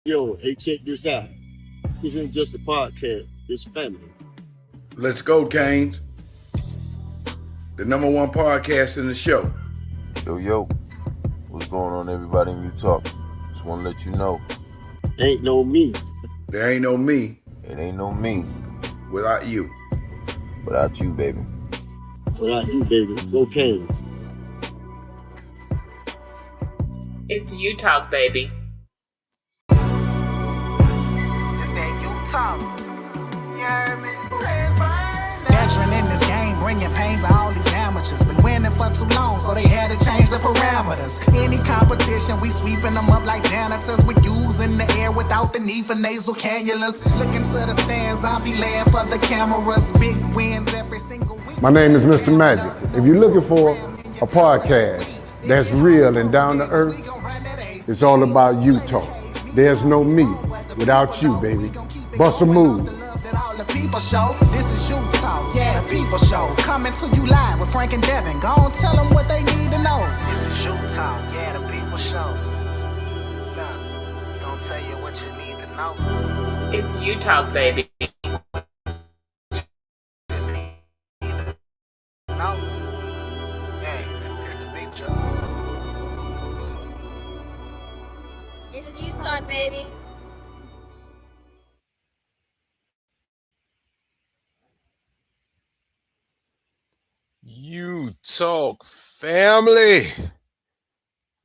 Yo, hey, check this out. This isn't just a podcast. It's family. Let's go, Canes. The #1 podcast in the show. Yo, what's going on, everybody in Utah? Just want to let you know. Ain't no me. There ain't no me. It ain't no me. Without you. Without you, baby. Without you, baby. Go Canes. It's you talk, baby. It's that you talk. Yeah, man. Veteran in this game, bringing pain to all these amateurs. Been winning for too long, so they had to change the parameters. Any competition, we sweeping them up like janitors. We using the air without the need for nasal cannulas. Looking to the stands, I'll be laying for the cameras. Big wins every single week. My name is Mr. Magic. If you're looking for a podcast that's real and down to earth, it's all about you talk. There's no me without you, baby. Bust a move. The people show, this is you talk, yeah, the people show. Coming to you live with Frank and Devin. Go on, tell them what they need to know. This is you talk, yeah, the people show. Look, we gonna tell you what you need to know. It's you talk, baby. It's you talk, baby. You talk, family.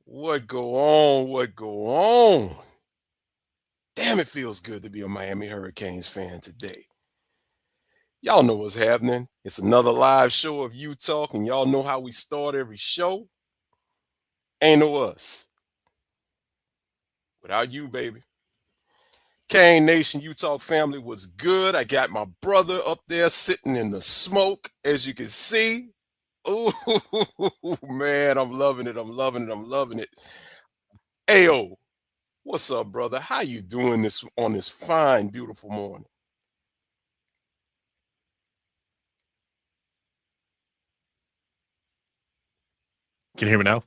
What go on? What go on? Damn, it feels good to be a Miami Hurricanes fan today. Y'all know what's happening. It's another live show of You Talk, and y'all know how we start every show. Ain't no us. Without you, baby. Cane Nation, You Talk family was good. I got my brother up there sitting in the smoke, as you can see. Oh, man, I'm loving it. I'm loving it. Ayo, what's up, brother? How you doing this on this fine, beautiful morning? Can you hear me now?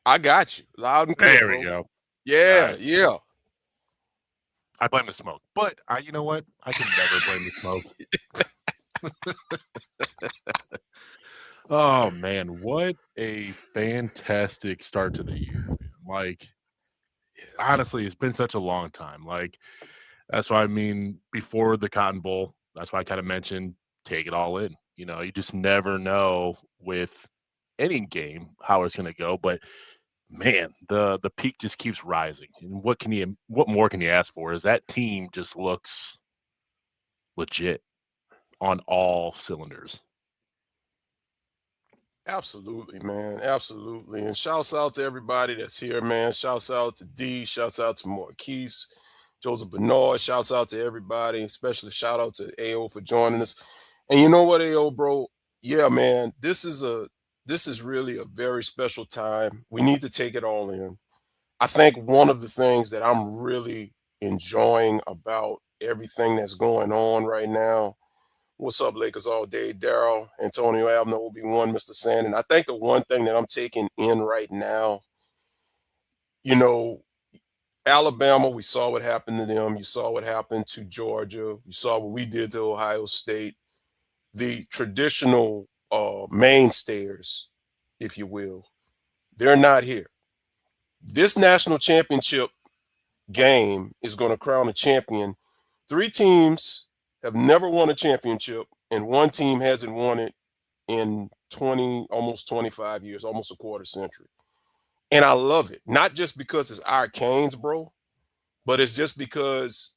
I got you. Loud and clear. There we go. Yeah, right. yeah. I blame the smoke, but you know what? I can never blame the smoke. Oh man, what a fantastic start to the year! Like, honestly, it's been such a long time. Like, that's why I mean, before the Cotton Bowl, that's why I kind of mentioned take it all in. You know, you just never know with any game how it's going to go, but man, the peak just keeps rising. And what more can you ask for? Is that team just looks legit on all cylinders. Absolutely, man. Absolutely. And shouts out to everybody that's here, man. Shouts out to D. Shouts out to Marquise, Joseph Bernard. Shouts out to everybody, especially shout out to AO for joining us. And you know what, AO, bro? Yeah, man, this is really a very special time. We need to take it all in. I think one of the things that I'm really enjoying about everything that's going on right now. What's up, Lakers all day? Daryl, Antonio Abner, Obi-Wan, Mr. Sandin. I think the one thing that I'm taking in right now, you know, Alabama, we saw what happened to them. You saw what happened to Georgia. You saw what we did to Ohio State. The traditional mainstays, if you will, they're not here. This national championship game is going to crown a champion. 3 teams have never won a championship, and 1 team hasn't won it in almost 25 years, almost a quarter century. And I love it, not just because it's our Canes, bro, but it's just because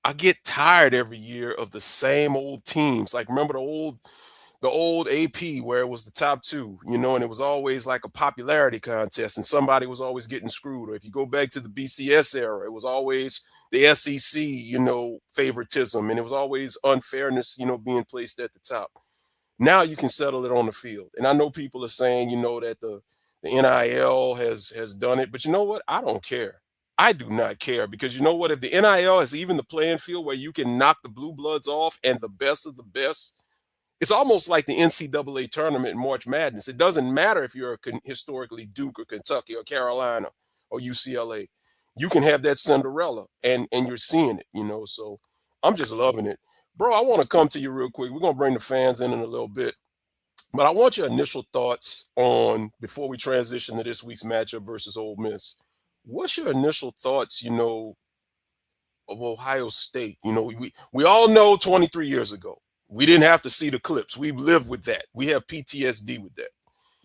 I get tired every year of the same old teams. Like, remember the old AP where it was the top 2, you know, and it was always like a popularity contest and somebody was always getting screwed. Or if you go back to the BCS era, it was always the SEC, you know, favoritism, and it was always unfairness, you know, being placed at the top. Now you can settle it on the field. And I know people are saying, you know, that the NIL has done it, but you know what? I don't care. I do not care, because you know what? If the NIL has even the playing field where you can knock the blue bloods off and the best of the best, it's almost like the NCAA tournament in March Madness. It doesn't matter if you're historically Duke or Kentucky or Carolina or UCLA. you can have that Cinderella, and you're seeing it, you know. So I'm just loving it. Bro, I want to come to you real quick. We're going to bring the fans in a little bit. But I want your initial thoughts on, before we transition to this week's matchup versus Ole Miss, what's your initial thoughts, you know, of Ohio State? You know, we all know 23 years ago, we didn't have to see the clips. We lived with that. We have PTSD with that.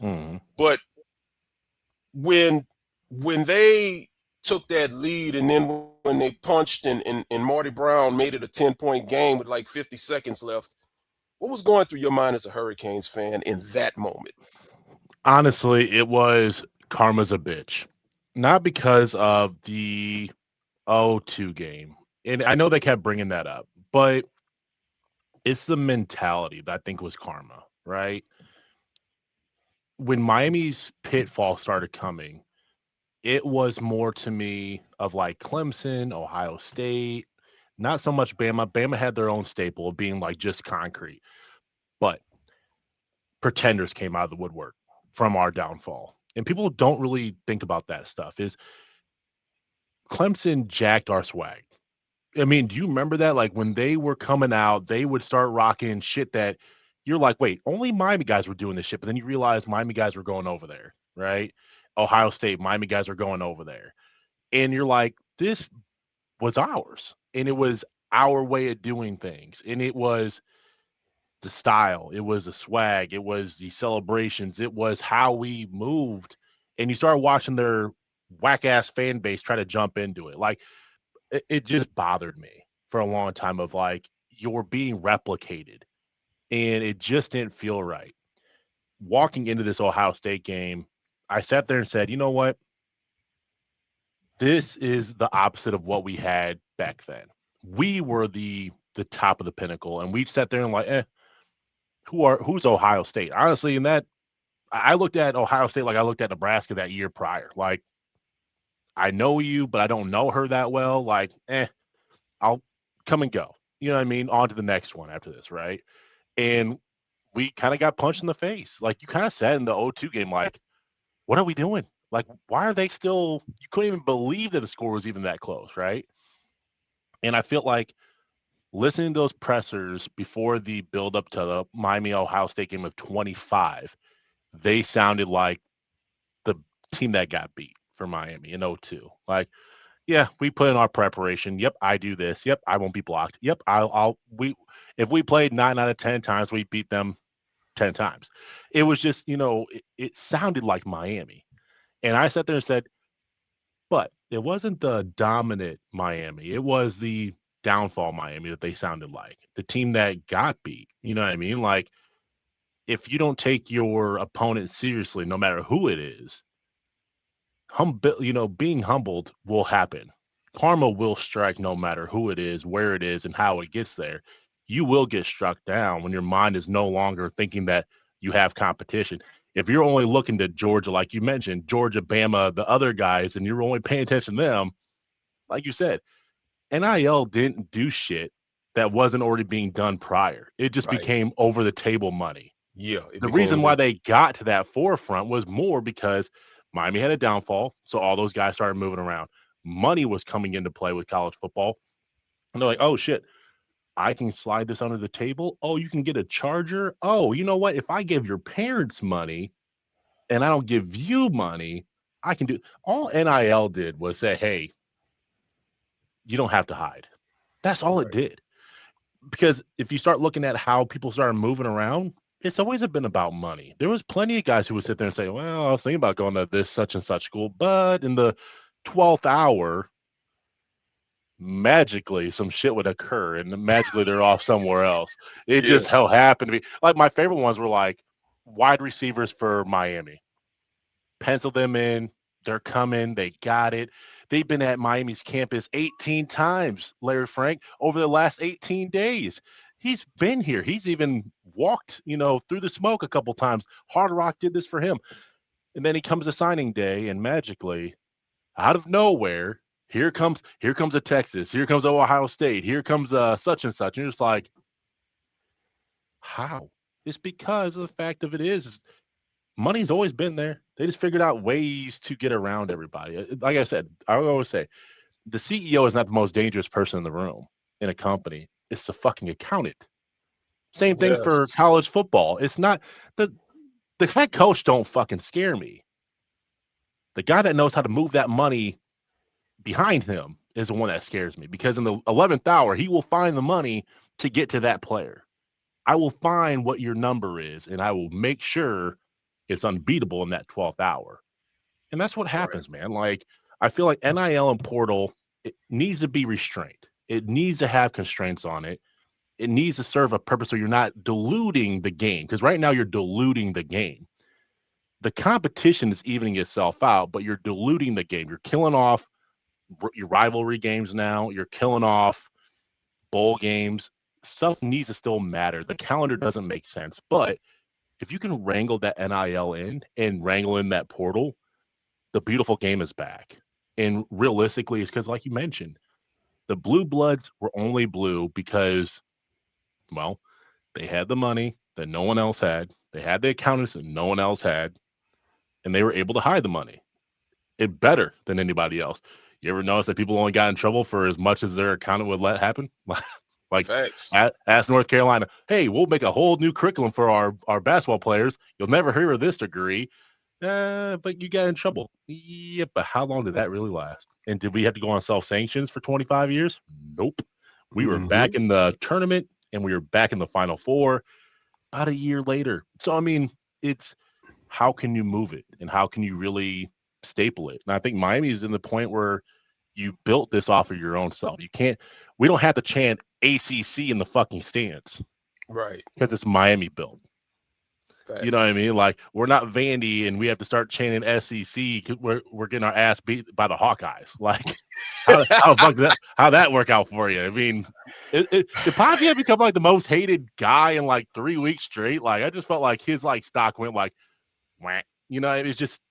Mm-hmm. But when they took that lead, and then when they punched and Marty Brown made it a 10-point game with like 50 seconds left, what was going through your mind as a Hurricanes fan in that moment? Honestly, it was karma's a bitch. Not because of the 0-2 game. And I know they kept bringing that up, but it's the mentality that I think was karma, right? When Miami's pitfall started coming, it was more to me of like Clemson, Ohio State, not so much Bama. Bama had their own staple of being like just concrete, but pretenders came out of the woodwork from our downfall. And people don't really think about that stuff. Is Clemson jacked our swag. I mean, do you remember that? Like when they were coming out, they would start rocking shit that you're like, wait, only Miami guys were doing this shit. But then you realize Miami guys were going over there, right? Ohio State, Miami guys are going over there. And you're like, this was ours. And it was our way of doing things. And it was the style, it was the swag, it was the celebrations, it was how we moved. And you start watching their whack ass fan base try to jump into it. Like it just bothered me for a long time of like, you're being replicated. And it just didn't feel right. Walking into this Ohio State game, I sat there and said, you know what? This is the opposite of what we had back then. We were the top of the pinnacle, and we sat there and like, who's Ohio State? Honestly, in that, I looked at Ohio State like I looked at Nebraska that year prior. Like, I know you, but I don't know her that well. Like, I'll come and go. You know what I mean? On to the next one after this, right? And we kind of got punched in the face. Like, you kind of said in the 0-2 game, like, what are we doing? Like, why are they still – you couldn't even believe that the score was even that close, right? And I feel like listening to those pressers before the build-up to the Miami-Ohio State game of 25, they sounded like the team that got beat for Miami in 0-2. Like, yeah, we put in our preparation. Yep, I do this. Yep, I won't be blocked. Yep, if we played 9 out of 10 times, we beat them 10 times. It was just, it sounded like Miami. And I sat there and said, but it wasn't the dominant Miami. It was the downfall Miami that they sounded like. The team that got beat. You know what I mean? Like, if you don't take your opponent seriously, no matter who it is, being humbled will happen. Karma will strike no matter who it is, where it is, and how it gets there. You will get struck down when your mind is no longer thinking that you have competition. If you're only looking to Georgia, like you mentioned, Georgia, Bama, the other guys, and you're only paying attention to them, like you said, NIL didn't do shit that wasn't already being done prior. It just became over-the-table money. Yeah. The reason why they got to that forefront was more because Miami had a downfall, so all those guys started moving around. Money was coming into play with college football. And they're like, oh, shit, I can slide this under the table. Oh, you can get a charger. Oh, you know what? If I give your parents money and I don't give you money, I can do – all NIL did was say, hey, you don't have to hide. That's all it did. Because if you start looking at how people started moving around, it's always been about money. There was plenty of guys who would sit there and say, well, I was thinking about going to this such and such school, but in the 12th hour, magically some shit would occur and magically they're off somewhere else. It just happened to be like my favorite ones were like wide receivers for Miami. Pencil them in. They're coming. They got it. They've been at Miami's campus 18 times, Larry Frank, over the last 18 days. He's been here. He's even walked, through the smoke a couple times. Hard Rock did this for him. And then he comes to signing day and magically, out of nowhere, here comes a Texas. Here comes Ohio State. Here comes such and such. And you're just like, how? It's because of the fact of it is money's always been there. They just figured out ways to get around everybody. Like I said, I always say, the CEO is not the most dangerous person in the room in a company. It's the fucking accountant. Same thing for Yes. college football. It's not the head coach don't fucking scare me. The guy that knows how to move that money behind him is the one that scares me, because in the 11th hour, he will find the money to get to that player. I will find what your number is, and I will make sure it's unbeatable in that 12th hour. And that's what happens, man. Like, I feel like NIL and portal, it needs to be restrained. It needs to have constraints on it. It needs to serve a purpose so you're not diluting the game, because right now you're diluting the game. The competition is evening itself out, but you're diluting the game. You're killing off your rivalry games now. You're killing off bowl games. Stuff needs to still matter. The calendar doesn't make sense. But if you can wrangle that NIL in and wrangle in that portal, the beautiful game is back. And realistically, it's because, like you mentioned, the blue bloods were only blue because, well, they had the money that no one else had. They had the accountants that no one else had. And they were able to hide the money. It better than anybody else. You ever notice that people only got in trouble for as much as their accountant would let happen? Like, ask North Carolina, hey, we'll make a whole new curriculum for our basketball players. You'll never hear of this degree, but you got in trouble. Yeah, but how long did that really last? And did we have to go on self-sanctions for 25 years? Nope. We were back in the tournament, and we were back in the Final Four about a year later. So, I mean, it's how can you move it, and how can you really staple it? And I think Miami's in the point where you built this off of your own self. We don't have to chant ACC in the fucking stands. Right. Because it's Miami built. Thanks. You know what I mean? Like, we're not Vandy and we have to start chanting SEC because we're getting our ass beat by the Hawkeyes. Like, how that work out for you? I mean, did Pavia become like the most hated guy in like 3 weeks straight? Like, I just felt like his like stock went like, wah. You know, it was just,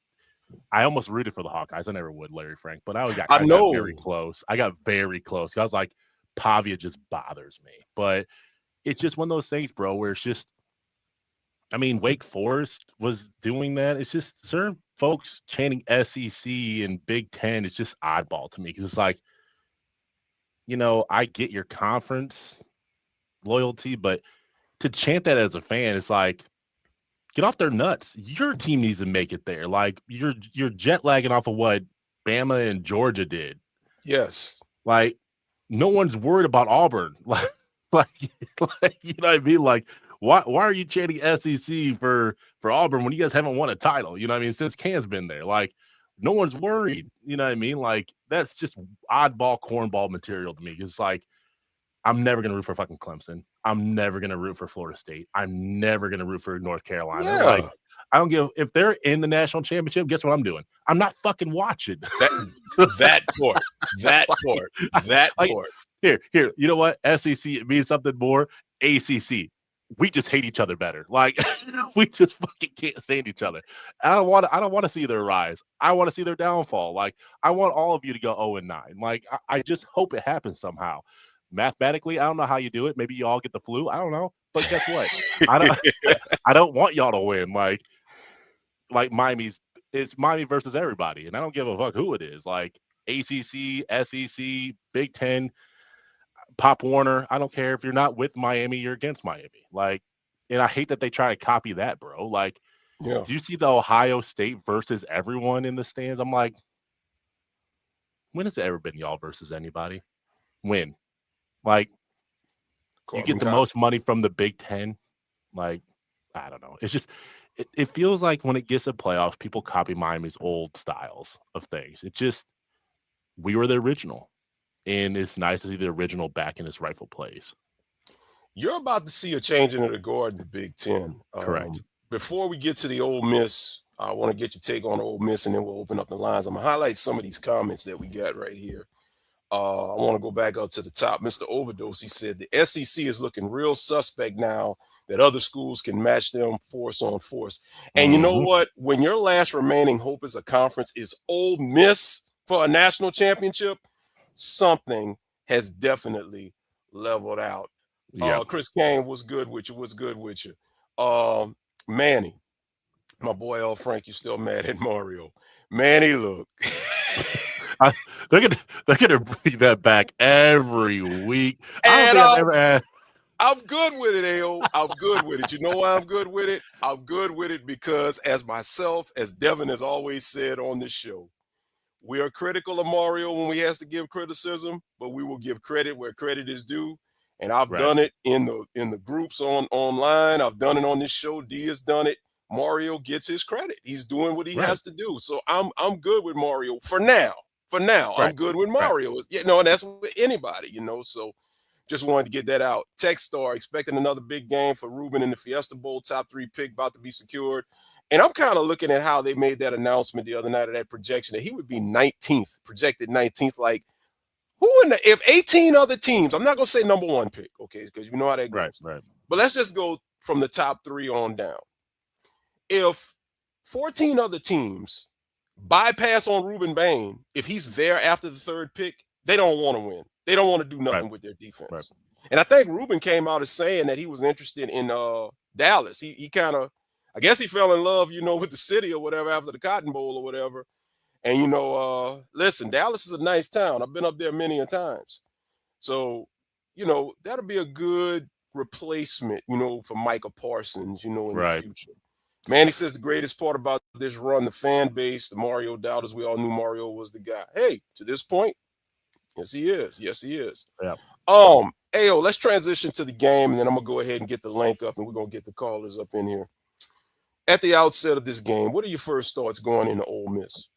I almost rooted for the Hawkeyes. I never would, Larry Frank, but I got very close. I got very close. I was like, Pavia just bothers me. But it's just one of those things, bro, where it's just, I mean, Wake Forest was doing that. It's just certain folks chanting SEC and Big Ten. It's just oddball to me, because it's like, you know, I get your conference loyalty, but to chant that as a fan, it's like, get off their nuts. Your team needs to make it there. Like, you're jet lagging off of what Bama and Georgia did. Yes. Like, no one's worried about Auburn. Like you know what I mean? Like, why are you chanting SEC for Auburn when you guys haven't won a title? You know what I mean? Since Cam's been there. Like, no one's worried. You know what I mean? Like, that's just oddball cornball material to me. It's like, I'm never going to root for fucking Clemson. I'm never going to root for Florida State. I'm never going to root for North Carolina. Yeah. Like, I don't give, if they're in the national championship, guess what I'm doing? I'm not fucking watching. That part. Here, you know what? SEC, it means something more. ACC, we just hate each other better. Like, we just fucking can't stand each other. I don't want to see their rise. I want to see their downfall. Like, I want all of you to go 0-9. Like, I just hope it happens somehow. Mathematically, I don't know how you do it. Maybe you all get the flu. I don't know. But guess what? I don't want y'all to win. Like it's Miami versus everybody, and I don't give a fuck who it is. Like, ACC, SEC, Big Ten, Pop Warner. I don't care if you're not with Miami, you're against Miami. Like, and I hate that they try to copy that, bro. Like, do you see the Ohio State versus everyone in the stands? I'm like, when has it ever been y'all versus anybody? When? Like, you get the most money from the Big Ten. Like, I don't know. It's just, it feels like when it gets to playoffs, people copy Miami's old styles of things. It just, we were the original. And it's nice to see the original back in its rightful place. You're about to see a change in the guard in the Big Ten. Correct. Before we get to the Ole Miss, I want to get your take on Ole Miss, and then we'll open up the lines. I'm going to highlight some of these comments that we got right here. I want to go back up to the top. Mr. Overdose, he said, the SEC is looking real suspect now that other schools can match them force on force. And you know what? When your last remaining hope as a conference is Ole Miss for a national championship, something has definitely leveled out. Chris Kane, what's good with you? Manny, My boy L. Frank, you still mad at Mario. Manny, look. They're gonna bring that back every week. I don't And think I've ever had. I'm good with it, AO. I'm good with it. You know why I'm good with it? I'm good with it because as myself, as Devin has always said on this show, we are critical of Mario when he has to give criticism, but we will give credit where credit is due. And I've done it in the groups online. I've done it on this show. D has done it. Mario gets his credit. He's doing what he has to do. So I'm good with Mario for now. For now, I'm good with Mario. You know, and that's with anybody, you know. So just wanted to get that out. Techstar expecting another big game for Ruben in the Fiesta Bowl. Top 3 pick about to be secured. And I'm kind of looking at how they made that announcement the other night of that projection that he would be 19th, projected 19th. Like, who in the, if 18 other teams, I'm not going to say number 1 pick, okay, because you know how that goes. Right. But let's just go from the top 3 on down. If 14 other teams bypass on Ruben Bain, if he's there after the 3rd pick, they don't want to win. They don't want to do nothing with their defense. And I think Ruben came out as saying that he was interested in Dallas. He kind of, I guess he fell in love, you know, with the city or whatever after the Cotton Bowl or whatever. And, you know, listen, Dallas is a nice town. I've been up there many a times. So, you know, that'll be a good replacement, you know, for Micah Parsons, you know, in the future. Manny says the greatest part about this run, the fan base, the Mario doubters, we all knew Mario was the guy. Hey, to this point, yes, he is. Yes, he is. Yeah. Ayo, let's transition to the game, and then I'm going to go ahead and get the link up, and we're going to get the callers up in here. At the outset of this game, what are your first thoughts going into Ole Miss?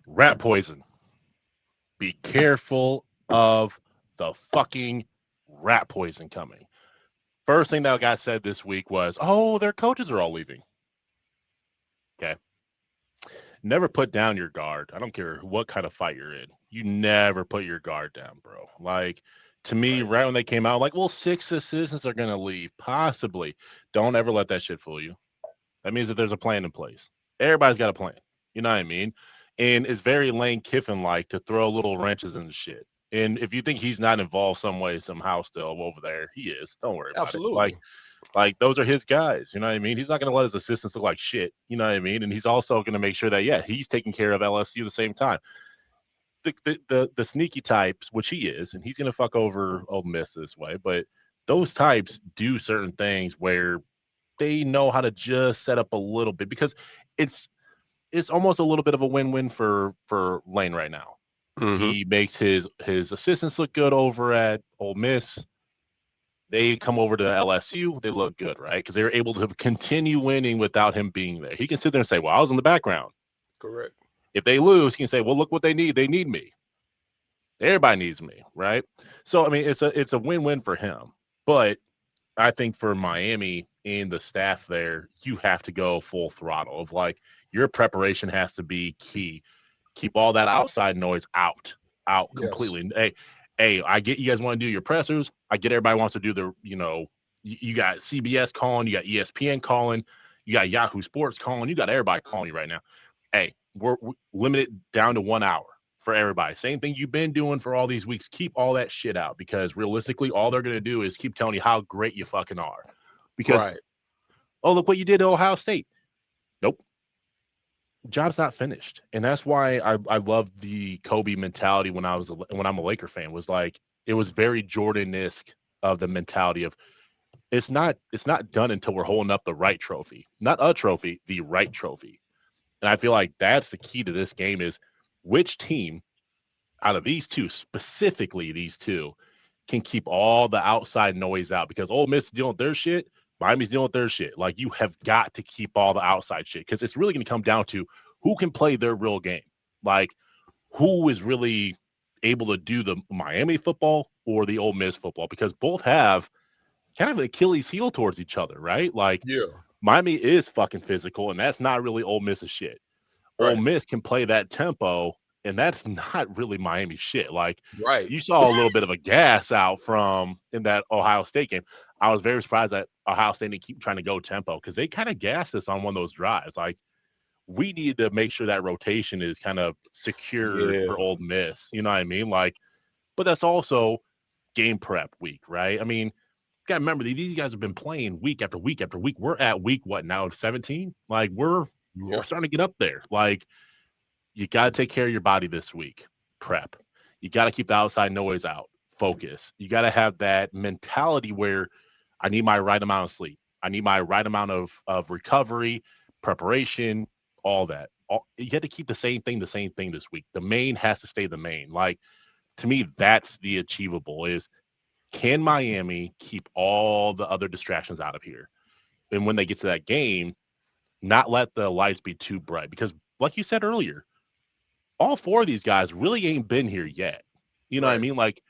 Rat poison. Be careful of the fucking rat poison coming. First thing that got said this week was, oh, their coaches are all leaving. Okay. Never put down your guard. I don't care what kind of fight you're in. You never put your guard down, bro. Like, to me, right when they came out, like, well, 6 assistants are going to leave. Possibly. Don't ever let that shit fool you. That means that there's a plan in place. Everybody's got a plan. You know what I mean? And it's very Lane Kiffin-like to throw little wrenches in the shit. And if you think he's not involved some way, somehow still over there, he is. Don't worry about it. Like, those are his guys. You know what I mean? He's not going to let his assistants look like shit. You know what I mean? And he's also going to make sure that, yeah, he's taking care of LSU at the same time. The sneaky types, which he is, and he's going to fuck over Ole Miss this way, but those types do certain things where they know how to just set up a little bit, because it's almost a little bit of a win-win for Lane right now. He makes his assistants look good over at Ole Miss. They come over to LSU, they look good, right? Because they're able to continue winning without him being there. He can sit there and say, well, I was in the background. Correct. If they lose, he can say, well, look what they need. They need me. Everybody needs me, right? So, I mean, it's a win-win for him. But I think for Miami and the staff there, you have to go full throttle of, like, your preparation has to be key. Keep all that outside noise out completely. Hey, I get you guys want to do your pressers. I get everybody wants to do their, you know, you got CBS calling, you got ESPN calling, you got Yahoo Sports calling, you got everybody calling you right now. Hey, we're limited down to 1 hour for everybody. Same thing you've been doing for all these weeks. Keep all that shit out, because realistically, all they're going to do is keep telling you how great you fucking are. Because, oh, look what you did to Ohio State. Nope. Job's not finished. And that's why I love the Kobe mentality when I'm a Laker fan, was like, it was very Jordan-esque of the mentality of, it's not done until we're holding up the right trophy. Not a trophy, the right trophy. And I feel like that's the key to this game, is which team out of these two, specifically these two, can keep all the outside noise out, because Ole Miss is dealing with their shit, Miami's dealing with their shit. Like, you have got to keep all the outside shit, because it's really going to come down to who can play their real game. Like, who is really able to do the Miami football or the Ole Miss football, because both have kind of an Achilles heel towards each other, right? Like, Miami is fucking physical, and that's not really Ole Miss's shit. Ole Miss can play that tempo, and that's not really Miami shit. Like, you saw a little bit of a gas out in that Ohio State game. I was very surprised that Ohio State didn't keep trying to go tempo, because they kind of gassed us on one of those drives. Like, we need to make sure that rotation is kind of secure for Ole Miss. You know what I mean? Like, but that's also game prep week, right? I mean, you got to remember, these guys have been playing week after week after week. We're at week, what now, 17? Like, we're we're starting to get up there. Like, you got to take care of your body this week. Prep. You got to keep the outside noise out. Focus. You got to have that mentality where I need my right amount of sleep. I need my right amount of recovery, preparation, all that. You have to keep the same thing this week. The main has to stay the main. Like, to me, that's the achievable is, can Miami keep all the other distractions out of here? And when they get to that game, not let the lights be too bright. Because like you said earlier, all four of these guys really ain't been here yet. You know what I mean? Like,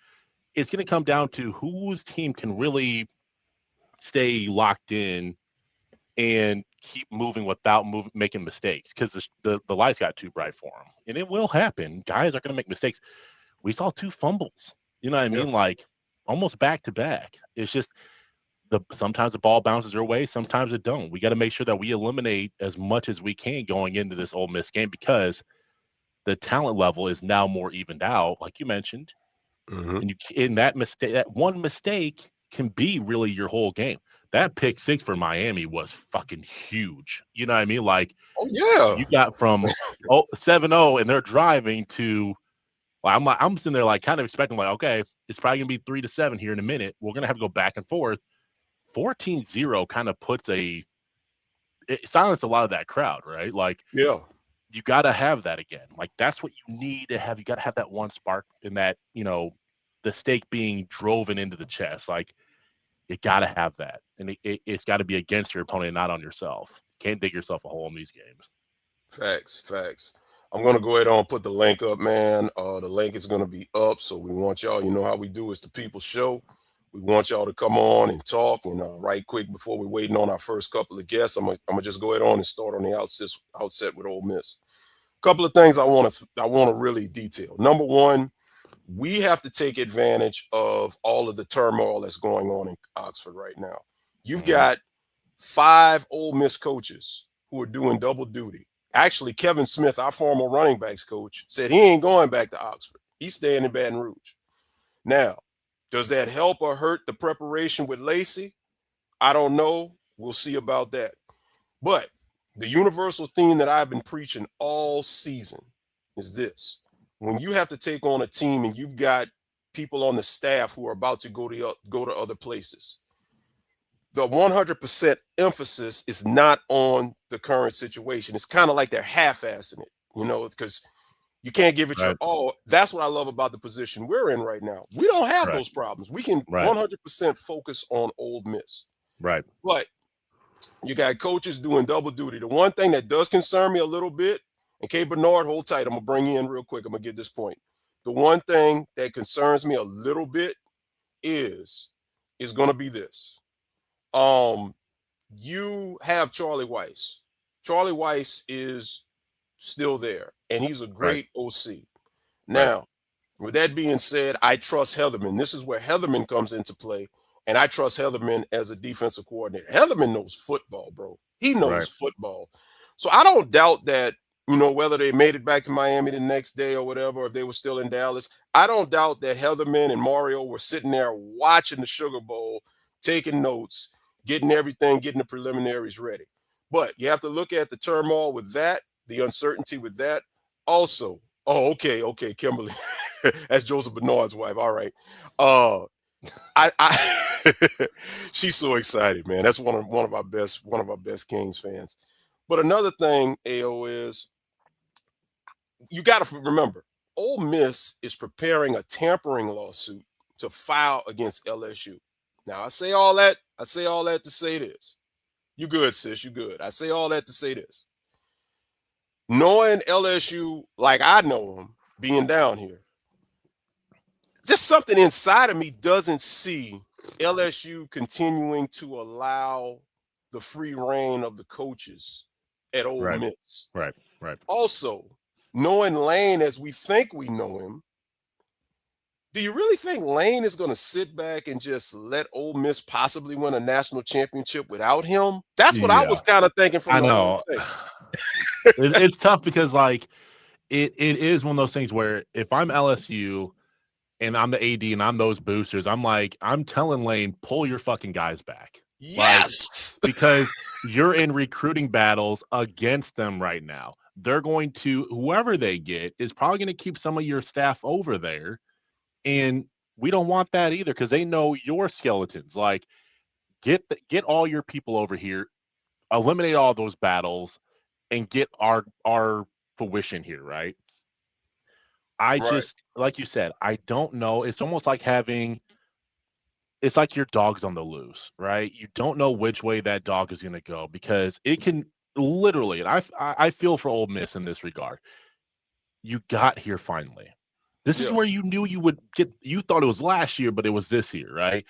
it's going to come down to whose team can really stay locked in and keep moving without making mistakes, because the lights got too bright for them. And it will happen. Guys are going to make mistakes. We saw 2 fumbles. You know what I mean? Like, almost back to back. It's just sometimes the ball bounces your way, sometimes it don't. We got to make sure that we eliminate as much as we can going into this Ole Miss game, because the talent level is now more evened out, like you mentioned. And that one mistake can be really your whole game. That pick 6 for Miami was fucking huge. You know what I mean? Like, you got from 7-0 and they're driving to, I'm sitting there like kind of expecting like, okay, it's probably gonna be 3-7 here in a minute. We're gonna have to go back and forth. 14-0 kind of puts it silenced a lot of that crowd, right? Like, you got to have that again. Like, that's what you need to have. You got to have that one spark in that, the stake being driven into the chest. Like, you got to have that. And it's got to be against your opponent, not on yourself. Can't dig yourself a hole in these games. Facts. I'm going to go ahead and put the link up, man. The link is going to be up. So we want y'all, you know how we do. It's the People's Show. We want y'all to come on and talk. And right quick, before we're waiting on our first couple of guests, I'm gonna just go ahead on and start on the outset with Ole Miss. A couple of things I want to really detail. Number one, we have to take advantage of all of the turmoil that's going on in Oxford right now. You've got 5 Ole Miss coaches who are doing double duty. Actually, Kevin Smith, our former running backs coach, said he ain't going back to Oxford. He's staying in Baton Rouge. Now, does that help or hurt the preparation with Lacey? I don't know. We'll see about that. But the universal theme that I've been preaching all season is this. When you have to take on a team and you've got people on the staff who are about to go to other places, the 100% emphasis is not on the current situation. It's kind of like they're half-assing it, because you can't give it your all. That's what I love about the position we're in right now. We don't have those problems. We can 100% focus on Ole Miss. Right. But you got coaches doing double duty. The one thing that does concern me a little bit, and K. Bernard, hold tight. I'm going to bring you in real quick. I'm going to get this point. The one thing that concerns me a little bit is going to be this. You have Charlie Weiss. Charlie Weiss is still there, and he's a great OC. Now, with that being said, I trust Heatherman. This is where Heatherman comes into play, and I trust Heatherman as a defensive coordinator. Heatherman knows football, bro. He knows football. So I don't doubt that, whether they made it back to Miami the next day or whatever, or if they were still in Dallas, I don't doubt that Heatherman and Mario were sitting there watching the Sugar Bowl, taking notes, getting the preliminaries ready. But you have to look at the turmoil with that, the uncertainty with that. Also, okay, Kimberly. That's Joseph Bernard's wife. All right. She's so excited, man. That's one of our best Kings fans. But another thing, AO, is you got to remember, Ole Miss is preparing a tampering lawsuit to file against LSU. Now, I say all that to say this. You good, sis, you good. I say all that to say this. Knowing LSU like I know them, being down here, just something inside of me doesn't see LSU continuing to allow the free reign of the coaches at Ole Miss. Right. Also, knowing Lane as we think we know him, do you really think Lane is going to sit back and just let Ole Miss possibly win a national championship without him? That's what I was kind of thinking from the whole thing. It's tough because, like, it is one of those things where if I'm LSU and I'm the AD and I'm those boosters, I'm telling Lane, pull your fucking guys back. Yes. Like, because you're in recruiting battles against them right now. They're going to, whoever they get is probably going to keep some of your staff over there. And we don't want that either because they know your skeletons. Like, get all your people over here, eliminate all those battles, and get our fruition here, right? I just, like you said, I don't know. It's almost like it's like your dog's on the loose, right? You don't know which way that dog is going to go because it can literally, and I feel for Ole Miss in this regard. You got here finally. This is where you knew you would get. You thought it was last year, but it was this year, right?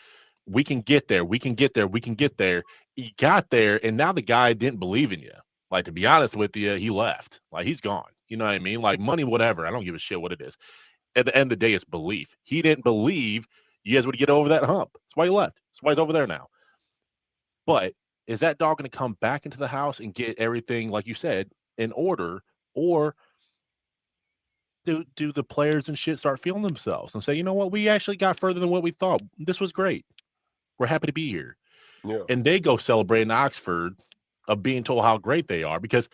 We can get there. We can get there. We can get there. You got there, and now the guy didn't believe in you. Like, to be honest with you, he left. Like, he's gone. You know what I mean? Like, money, whatever. I don't give a shit what it is. At the end of the day, it's belief. He didn't believe you guys would get over that hump. That's why he left. That's why he's over there now. But is that dog going to come back into the house and get everything, like you said, in order, or do the players and shit start feeling themselves and say, you know what, we actually got further than what we thought. This was great. We're happy to be here. Yeah. And they go celebrate in Oxford of being told how great they are because,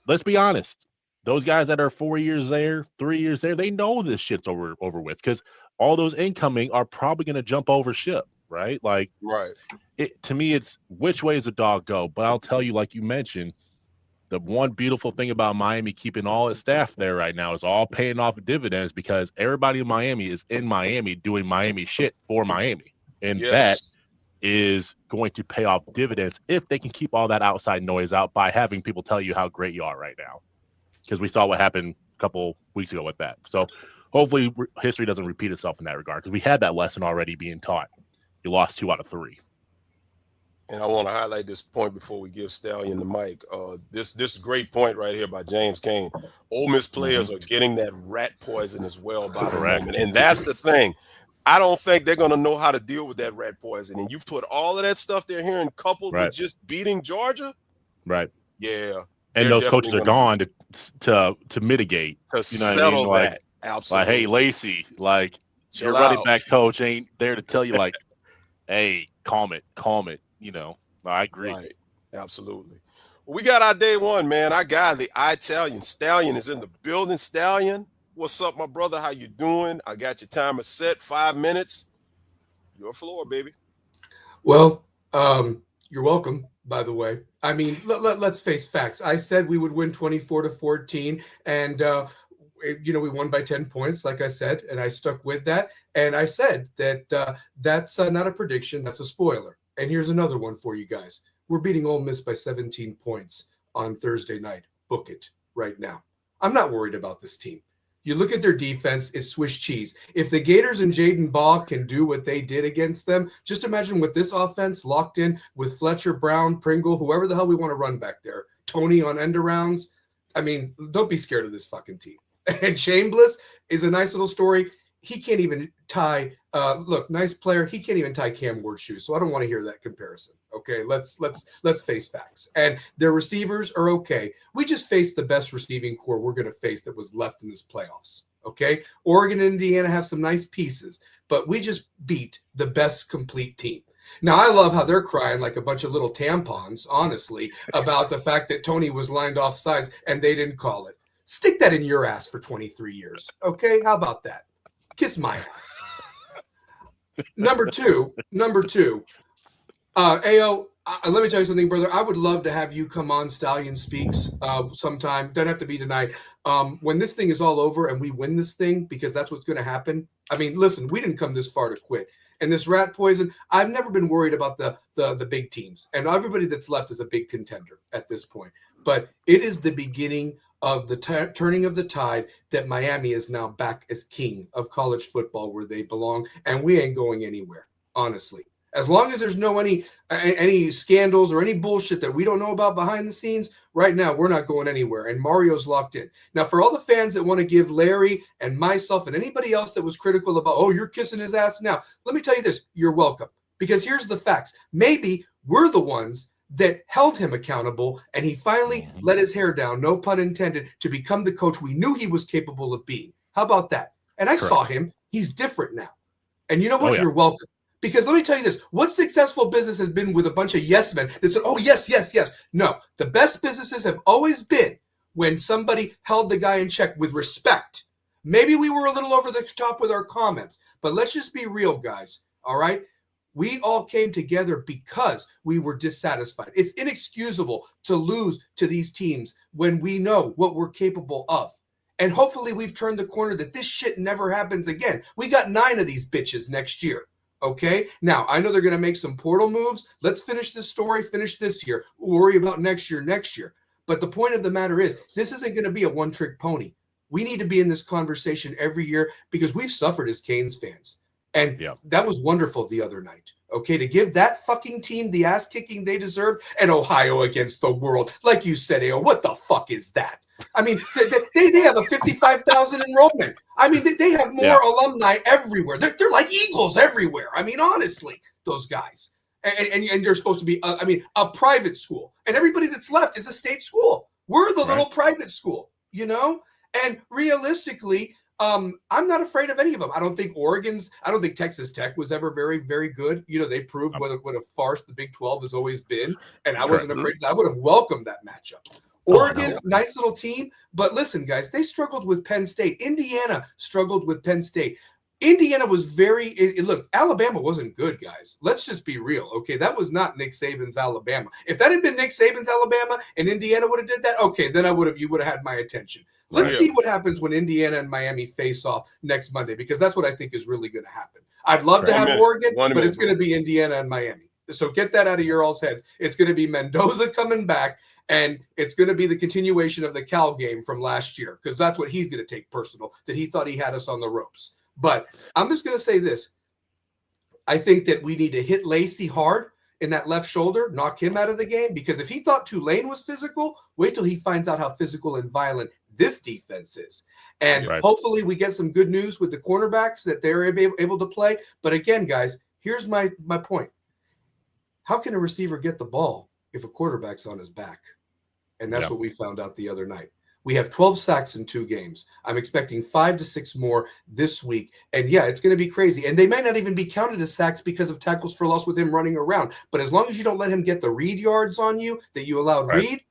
let's be honest, those guys that are 4 years there, 3 years there, they know this shit's over with because all those incoming are probably going to jump over ship, right? Like, to me, it's which way does a dog go? But I'll tell you, like you mentioned, the one beautiful thing about Miami keeping all its staff there right now is all paying off dividends because everybody in Miami is in Miami doing Miami shit for Miami. And that is going to pay off dividends if they can keep all that outside noise out by having people tell you how great you are right now. Because we saw what happened a couple weeks ago with that. So hopefully history doesn't repeat itself in that regard because we had that lesson already being taught. You lost 2 out of 3. And I want to highlight this point before we give Stallion the mic. This great point right here by James Kane. Ole Miss players are getting that rat poison as well by the moment. And that's the thing. I don't think they're going to know how to deal with that rat poison. And you put all of that stuff they're hearing coupled with just beating Georgia. Right. Yeah. And those coaches are gone to mitigate. To you know settle what I mean? that. Absolutely. Like, hey, Lacey, like, Chill your running back coach ain't there to tell you, like, hey, calm it. You know, I agree. Right. Absolutely. Well, we got our day one, man. Our guy, the Italian Stallion, is in the building. Stallion, what's up, my brother? How you doing? I got your timer set, 5 minutes. Your floor, baby. Well, you're welcome, by the way. I mean, let's face facts. I said we would win 24-14, and we won by 10 points, like I said, and I stuck with that. And I said that that's not a prediction, that's a spoiler. And here's another one for you guys. We're beating Ole Miss by 17 points on Thursday night. Book it right now. I'm not worried about this team. You look at their defense, it's Swiss cheese. If the Gators and Jaden Baugh can do what they did against them, just imagine with this offense locked in with Fletcher, Brown, Pringle, whoever the hell we want to run back there, Tony on end arounds. I mean, don't be scared of this fucking team. And Chambliss is a nice little story. He can't even tie. Look, nice player. He can't even tie Cam Ward's shoes. So I don't want to hear that comparison. Okay, let's face facts. And their receivers are okay. We just faced the best receiving core we're going to face that was left in this playoffs. Okay, Oregon and Indiana have some nice pieces, but we just beat the best complete team. Now, I love how they're crying like a bunch of little tampons, honestly, about the fact that Tony was lined off sides and they didn't call it. Stick that in your ass for 23 years. Okay, how about that? Kiss my ass. Number two, Ayo, let me tell you something, brother. I would love to have you come on Stallion Speaks sometime. Doesn't have to be tonight. When this thing is all over and we win this thing, because that's what's going to happen. I mean, listen, we didn't come this far to quit. And this rat poison, I've never been worried about the big teams. And everybody that's left is a big contender at this point. But it is the beginning of the turning of the tide that Miami is now back as king of college football where they belong. And we ain't going anywhere, honestly. As long as there's no any scandals or any bullshit that we don't know about behind the scenes, right now we're not going anywhere. And Mario's locked in. Now, for all the fans that want to give Larry and myself and anybody else that was critical about, oh, you're kissing his ass now, let me tell you this, you're welcome. Because here's the facts. Maybe we're the ones that held him accountable, and he finally let his hair down, no pun intended, to become the coach we knew he was capable of being. How about that? And I saw him. He's different now. And you know what? You're welcome. Because let me tell you this, what successful business has been with a bunch of yes men that said, oh, yes, yes, yes. No, the best businesses have always been when somebody held the guy in check with respect. Maybe we were a little over the top with our comments, but let's just be real, guys, all right? We all came together because we were dissatisfied. It's inexcusable to lose to these teams when we know what we're capable of. And hopefully we've turned the corner that this shit never happens again. We got 9 of these bitches next year. Okay, now I know they're going to make some portal moves. Let's finish this story, finish this year. We'll worry about next year. But the point of the matter is, this isn't going to be a one-trick pony. We need to be in this conversation every year because we've suffered as Canes fans. And that was wonderful the other night. Okay, to give that fucking team the ass kicking they deserved, and Ohio against the world. Like you said, Ao, what the fuck is that? I mean, they have a 55,000 enrollment. I mean, they have more alumni everywhere. They're like Eagles everywhere. I mean, honestly, those guys. And they're supposed to be, a private school. And everybody that's left is a state school. We're the little private school, you know? And realistically, I'm not afraid of any of them. I don't think Texas Tech was ever very, very good. You know, they proved what a farce the Big 12 has always been. And I wasn't afraid. I would have welcomed that matchup. Oregon, nice little team. But listen, guys, they struggled with Penn State. Indiana struggled with Penn State. Indiana was look, Alabama wasn't good, guys. Let's just be real, okay? That was not Nick Saban's Alabama. If that had been Nick Saban's Alabama and Indiana would have did that, okay, then you would have had my attention. Let's see what happens when Indiana and Miami face off next Monday, because that's what I think is really going to happen. I'd love to have Oregon, but it's going to be Indiana and Miami. So get that out of your all's heads. It's going to be Mendoza coming back, and it's going to be the continuation of the Cal game from last year, because that's what he's going to take personal, that he thought he had us on the ropes. But I'm just going to say this. I think that we need to hit Lacey hard in that left shoulder, knock him out of the game, because if he thought Tulane was physical, wait till he finds out how physical and violent this defense is. And hopefully we get some good news with the cornerbacks that they're able to play. But again, guys, here's my point. How can a receiver get the ball if a quarterback's on his back? And that's what we found out the other night. We have 12 sacks in 2 games. I'm expecting 5 to 6 more this week. And yeah, it's going to be crazy. And they might not even be counted as sacks because of tackles for loss with him running around. But as long as you don't let him get the read yards on you that you allowed Reed,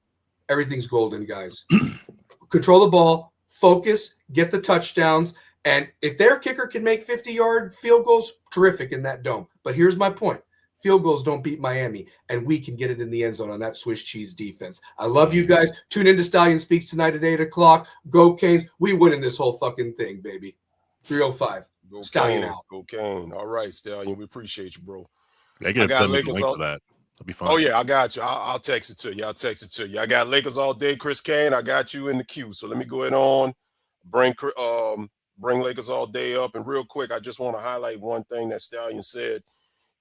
everything's golden, guys. Control the ball, focus, get the touchdowns. And if their kicker can make 50-yard field goals, terrific in that dome. But here's my point. Field goals don't beat Miami, and we can get it in the end zone on that Swiss cheese defense. I love you guys. Tune in to Stallion Speaks tonight at 8 o'clock. Go Canes. We winning this whole fucking thing, baby. 305. Go Stallion Canes. out. Go Cane. All right, Stallion. We appreciate you, bro. I got Lakers link for that. That'll be fun. Oh, yeah, I got you. I'll text it to you. I got Lakers all day, Chris Kane. I got you in the queue. So let me go ahead on. Bring Lakers all day up. And real quick, I just want to highlight one thing that Stallion said.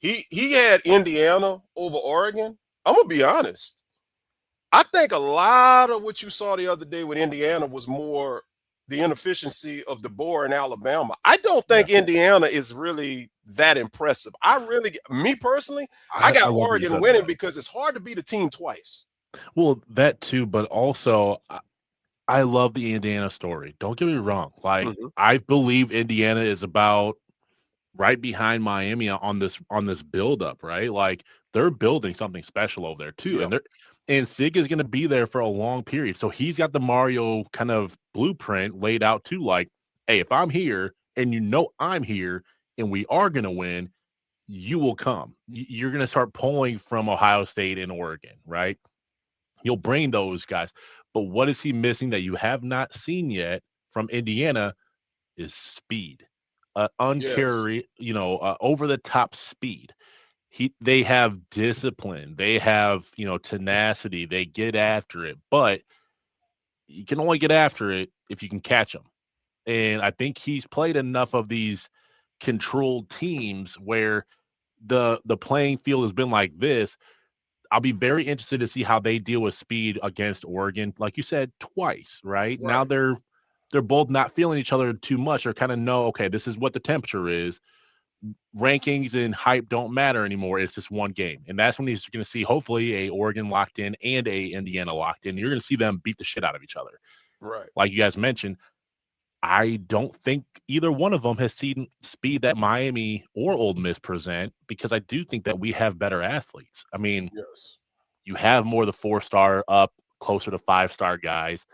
He had Indiana over Oregon. I'm going to be honest. I think a lot of what you saw the other day with Indiana was more the inefficiency of DeBoer in Alabama. I don't think Indiana is really that impressive. Me personally, I got Oregon winning because it's hard to beat a team twice. Well, that too, but also I love the Indiana story. Don't get me wrong. Like I believe Indiana is about right behind Miami on this build-up, right? Like they're building something special over there too. And Sig is going to be there for a long period. So he's got the Mario kind of blueprint laid out too. Like, hey, if I'm here and you know I'm here and we are going to win, you will come. You're going to start pulling from Ohio State and Oregon, right? You'll bring those guys. But what is he missing that you have not seen yet from Indiana is speed. Over the top speed. They have discipline. They have, tenacity. They get after it, but you can only get after it if you can catch them. And I think he's played enough of these controlled teams where the playing field has been like this. I'll be very interested to see how they deal with speed against Oregon. Like you said, twice, right? Now they're both not feeling each other too much or kind of know, okay, this is what the temperature is. Rankings and hype don't matter anymore. It's just one game. And that's when he's going to see, hopefully, a Oregon locked in and a Indiana locked in. You're going to see them beat the shit out of each other. Right. Like you guys mentioned, I don't think either one of them has seen speed that Miami or Ole Miss present because I do think that we have better athletes. I mean, Yes. you have more of the 4-star up, closer to 5-star guys.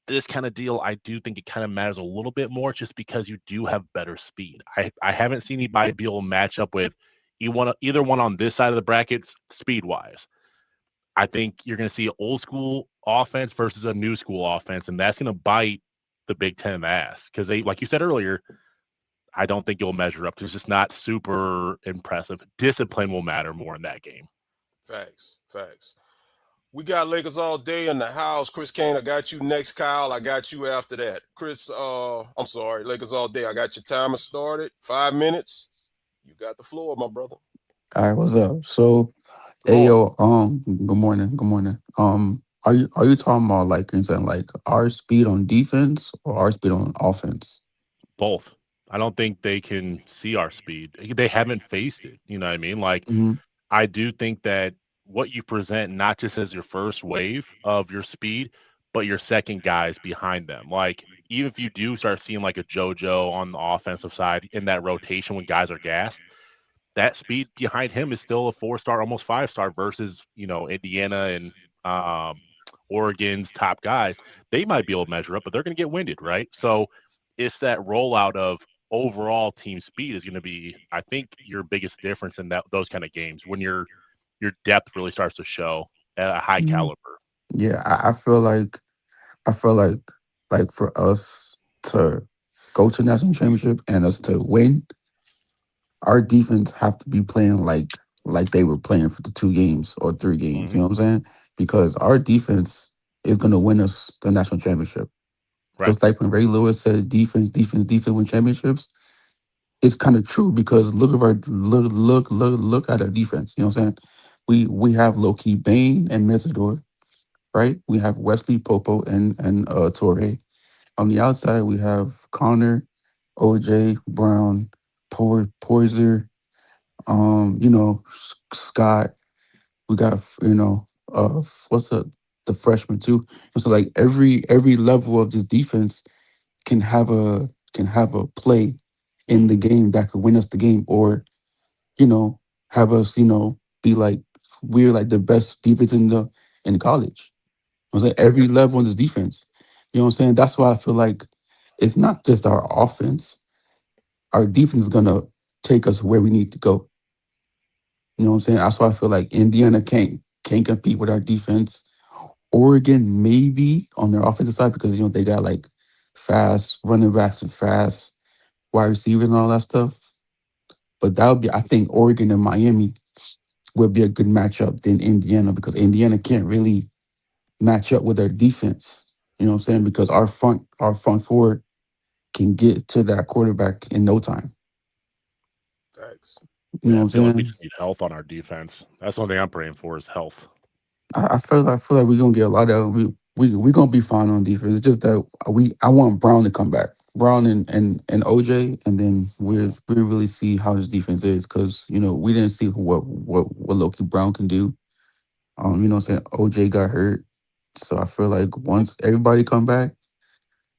This kind of deal, I do think it kind of matters a little bit more just because you do have better speed. I haven't seen anybody be able to match up with either one on this side of the brackets speed-wise. I think you're going to see an old school offense versus a new school offense, and that's going to bite the Big Ten in the ass because they, like you said earlier, I don't think you'll measure up because it's just not super impressive. Discipline will matter more in that game. Facts. We got Lakers all day in the house. Chris Kane, I got you next. Kyle, I got you after that. Chris, I'm sorry, Lakers all day. I got your timer started. 5 minutes. You got the floor, my brother. All right, what's up? So, Good hey morning. yo, good morning. Are you talking about like saying like our speed on defense or our speed on offense? Both. I don't think they can see our speed. They haven't faced it. You know what I mean? Like, Mm-hmm. I do think that what you present, not just as your first wave of your speed, but your second guys behind them. Like, even if you do start seeing like a JoJo on the offensive side in that rotation when guys are gassed, that speed behind him is still a 4-star, almost 5-star versus, Indiana and Oregon's top guys. They might be able to measure up, but they're going to get winded, right? So it's that rollout of overall team speed is going to be, I think, your biggest difference in those kind of games when your depth really starts to show at a high Mm-hmm. caliber. Yeah, I feel like for us to go to national championship and us to win, our defense have to be playing like they were playing for the 2 games or 3 games. Mm-hmm. You know what I'm saying? Because our defense is gonna win us the national championship. Right. Just like when Ray Lewis said, defense win championships. It's kind of true because look at our defense. You know what I'm saying? We have low key Bain and Mesidor, right? We have Wesley Popo and Torre. On the outside, we have Connor, OJ Brown, Poiser, Scott. We got what's up, the freshman too. And so like every level of this defense can have a play in the game that could win us the game, or have us be like we're like the best defense in college. I was like every level in this defense. You know what I'm saying? That's why I feel like it's not just our offense. Our defense is gonna take us where we need to go. You know what I'm saying? That's why I feel like Indiana can't compete with our defense. Oregon maybe on their offensive side because they got like fast running backs and fast wide receivers and all that stuff. But that would be, I think, Oregon and Miami would be a good matchup than Indiana because Indiana can't really match up with their defense. You know what I'm saying? Because our front four can get to that quarterback in no time. Thanks. You know Yeah, I what feel I'm like we saying? just need health on our defense. That's the only thing I'm praying for is health. I feel like we're gonna get a lot of we gonna be fine on defense. It's just that I want Brown to come back. Brown and OJ, and then we really see how his defense is because we didn't see what Loki Brown can do. You know what I'm saying? OJ got hurt. So I feel like once everybody come back,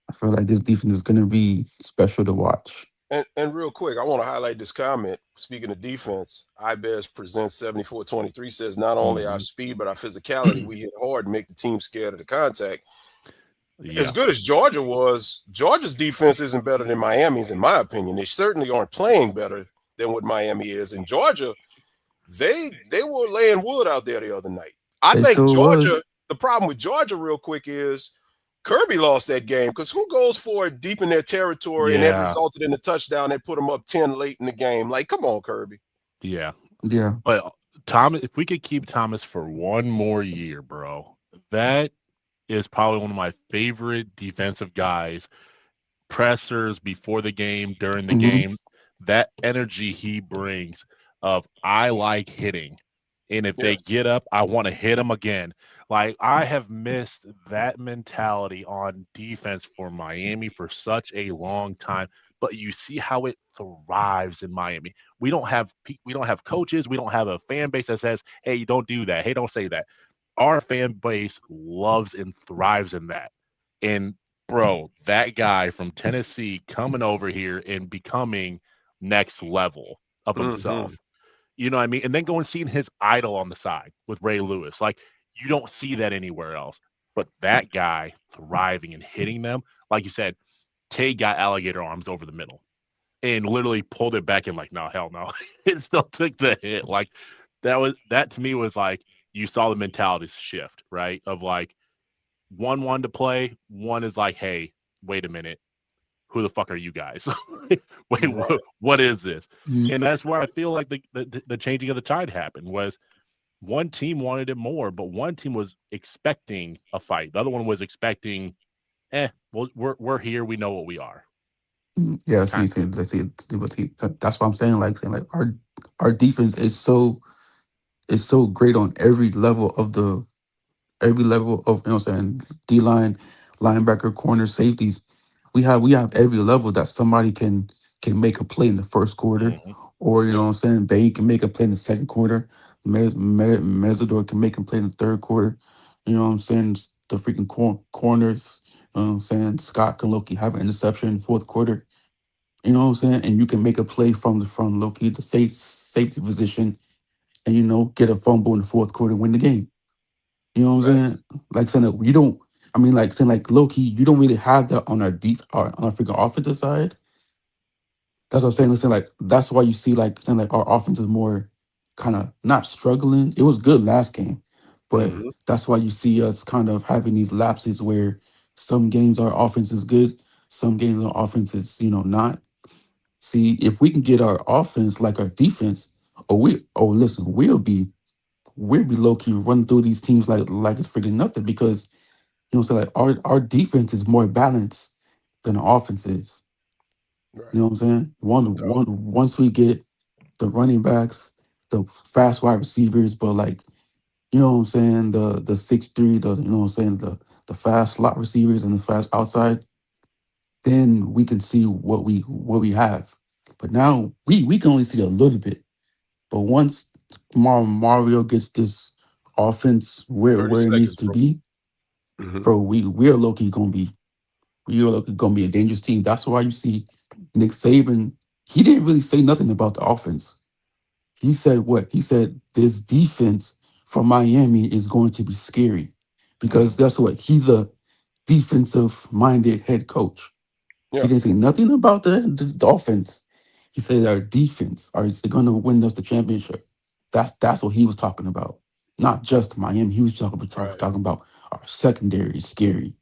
I feel like this defense is gonna be special to watch. And real quick, I want to highlight this comment. Speaking of defense, iBears Presents 7423 says not only our speed, but our physicality. We hit hard and make the team scared of the contact. Yeah. As good as Georgia was, Georgia's defense isn't better than Miami's, in my opinion. They certainly aren't playing better than what Miami is. In Georgia, they were laying wood out there the other night. I They think sure Georgia, was. the problem with Georgia real quick is Kirby lost that game because who goes for it deep in their territory and that Yeah. resulted in a touchdown that put them up 10 late in the game? Like, come on, Kirby. Yeah. Yeah. But Thomas, if we could keep Thomas for one more year, bro, that is probably one of my favorite defensive guys. Pressers before the game, during the Mm-hmm. game, that energy he brings of I like hitting. And if they Yes. get up, I want to hit them again. Like, I have missed that mentality on defense for Miami for such a long time. But you see how it thrives in Miami. We don't have coaches. We don't have a fan base that says, "Hey, don't do that. Hey, don't say that." Our fan base loves and thrives in that. And bro, that guy from Tennessee coming over here and becoming next level of himself. You know what I mean? And then going and seeing his idol on the side with Ray Lewis. Like, you don't see that anywhere else. But that guy thriving and hitting them, like you said, Tay got alligator arms over the middle and literally pulled it back and like, no, hell no. It still took the hit. Like, that to me was like, you saw the mentality shift, right? Of like, one wanted to play, one is like, hey, wait a minute. Who the fuck are you guys? Wait, what is this? And that's where I feel like the changing of the tide happened was one team wanted it more, but one team was expecting a fight. The other one was expecting, well, we're here. We know what we are. Yeah, that's what I'm saying. Like our defense is so great on every level of you know what I'm saying, D line, linebacker, corner, safeties. We have every level that somebody can make a play in the first quarter, or you know what I'm saying, Bain can make a play in the second quarter, Mesidor can make a play in the third quarter. You know what I'm saying? The freaking corners, you know what I'm saying? Scott can low-key have an interception in the fourth quarter. You know what I'm saying? And you can make a play from low-key the safety position and, you know, get a fumble in the fourth quarter and win the game. You know what I'm saying? Like saying that you don't, I mean, like saying like low-key, you don't really have that on our on our freaking offensive side. That's what I'm saying. Listen, like that's why you see like our offense is more kind of not struggling. It was good last game, but that's why you see us kind of having these lapses where some games our offense is good, some games our offense is, you know, not. See, if we can get our offense like our defense, listen, we'll be low key running through these teams like it's freaking nothing because you know, so like our defense is more balanced than the offense is. You know what I'm saying? Once we get the running backs, the fast wide receivers, but like, you know what I'm saying, the 6'3", you know what I'm saying, the fast slot receivers and the fast outside, then we can see what we have. But now we can only see a little bit. But once Mario gets this offense where it needs to be, bro, we're low-key gonna be a dangerous team. That's why you see Nick Saban, he didn't really say nothing about the offense. He said what? He said this defense from Miami is going to be scary because that's what he's a defensive-minded head coach. He didn't say nothing about the offense. He said our defense is going to win us the championship. That's what he was talking about. Not just Miami. He was talking about our secondary is scary.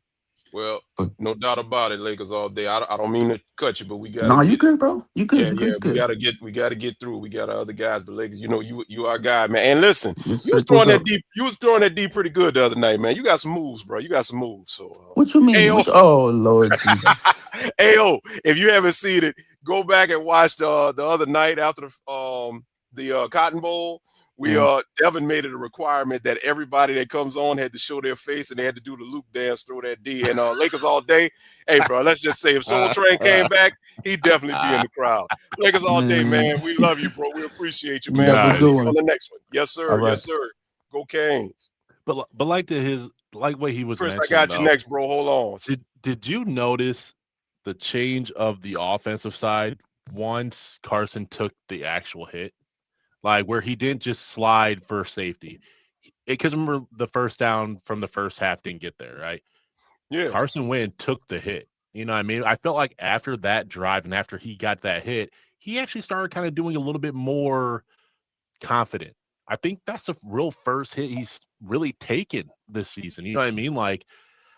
Well, no doubt about it, Lakers all day. I don't mean to cut you, but we got. No, you good, bro. You good. We gotta get through. We got other guys, but Lakers, you know, you our guy, man. And listen, you was throwing that deep pretty good the other night, man. You got some moves, bro. You got some moves. So what you mean? Oh Lord Jesus. Ayo, if you haven't seen it, go back and watch the other night after the Cotton Bowl. Devin made it a requirement that everybody that comes on had to show their face and they had to do the loop dance, throw that D. And Lakers all day. Hey, bro, let's just say if Soul Train came back, he'd definitely be in the crowd. Lakers all day, man. We love you, bro. We appreciate you, man. We'll see you on the next one. Yes, sir. Right. Yes, sir. Go Canes. But like what he was Chris, I got you next, bro. Hold on. Did you notice the change of the offensive side once Carson took the actual hit? Like where he didn't just slide for safety. Because remember the first down from the first half didn't get there, right? Yeah. Carson Wentz took the hit. You know what I mean? I felt like after that drive and after he got that hit, he actually started kind of doing a little bit more confident. I think that's the real first hit he's really taken this season. You know what I mean? Like,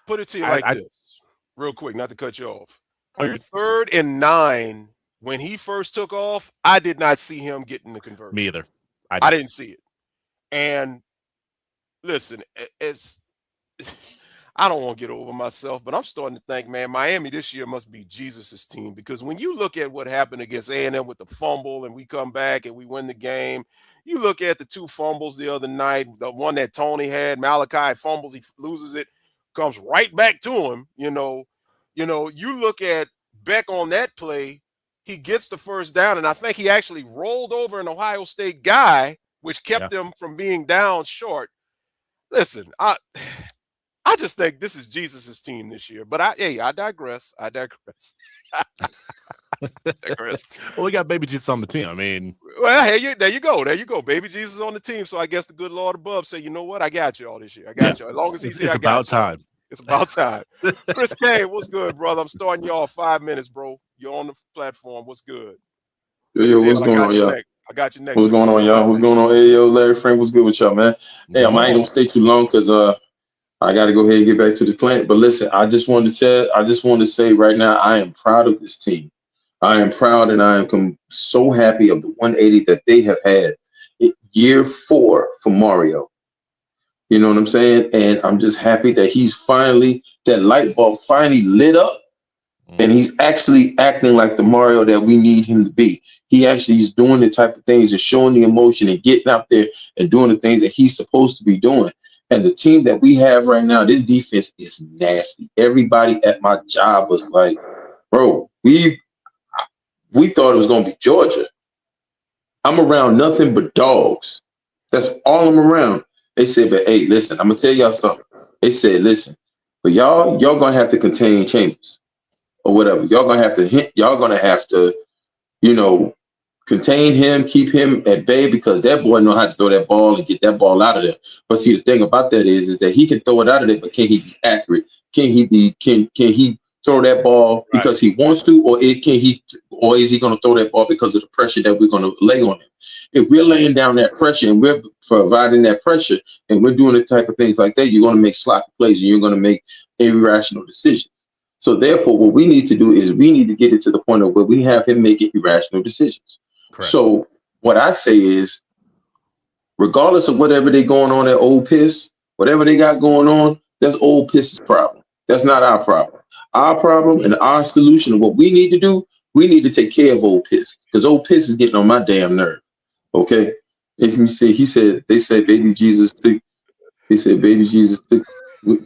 put it to you like this, real quick, not to cut you off. 3rd and 9. When he first took off, I did not see him getting the conversion. Me either. I didn't see it. And listen, I don't want to get over myself, but I'm starting to think, man, Miami this year must be Jesus's team because when you look at what happened against A&M with the fumble and we come back and we win the game, you look at the 2 fumbles the other night, the one that Tony had, Malachi fumbles, he loses it, comes right back to him. You look at Beck on that play. He gets the first down, and I think he actually rolled over an Ohio State guy, which kept them from being down short. Listen, I just think this is Jesus's team this year. But I digress. I digress. Well, we got baby Jesus on the team. I mean, well, hey, there you go. There you go. Baby Jesus on the team. So I guess the good Lord above say, you know what? I got you all this year. I got you. As long as he's here, I got you. It's about time. It's about time. Chris Kane, what's good, brother? I'm starting you off 5 minutes, bro. You're on the platform. What's good? Yo, what's going on, y'all? I got you next. What's going on, y'all? What's going on? Hey, yo, Larry Frank, what's good with y'all, man? Hey, I ain't gonna stay too long because I got to go ahead and get back to the plant. But listen, I just wanted to say right now, I am proud of this team. I am proud and I am so happy of the 180 that they have had. Year 4 for Mario. You know what I'm saying? And I'm just happy that that light bulb finally lit up and he's actually acting like the Mario that we need him to be. He actually is doing the type of things and showing the emotion and getting out there and doing the things that he's supposed to be doing. And the team that we have right now, this defense is nasty. Everybody at my job was like, bro, we thought it was going to be Georgia. I'm around nothing but dogs. That's all I'm around. They said, but hey, listen, I'm going to tell y'all something. They said, listen, but y'all going to have to contain Chambers or whatever. Y'all going to have to, contain him, keep him at bay because that boy know how to throw that ball and get that ball out of there. But see, the thing about that is that he can throw it out of there, but can he be accurate? Can he throw that ball because he wants to, or is he going to throw that ball because of the pressure that we're going to lay on him? If we're laying down that pressure and we're providing that pressure and we're doing the type of things like that, you're going to make sloppy plays and you're going to make irrational decisions. So therefore, what we need to do is we need to get it to the point of where we have him making irrational decisions. Correct. So what I say is, regardless of whatever they going on at Ole Miss, whatever they got going on, that's Ole Miss's problem. That's not our problem. Our problem and our solution of what we need to do, we need to take care of Ole Miss because Ole Miss is getting on my damn nerve. Okay, as you see, they said baby Jesus took. They said baby Jesus took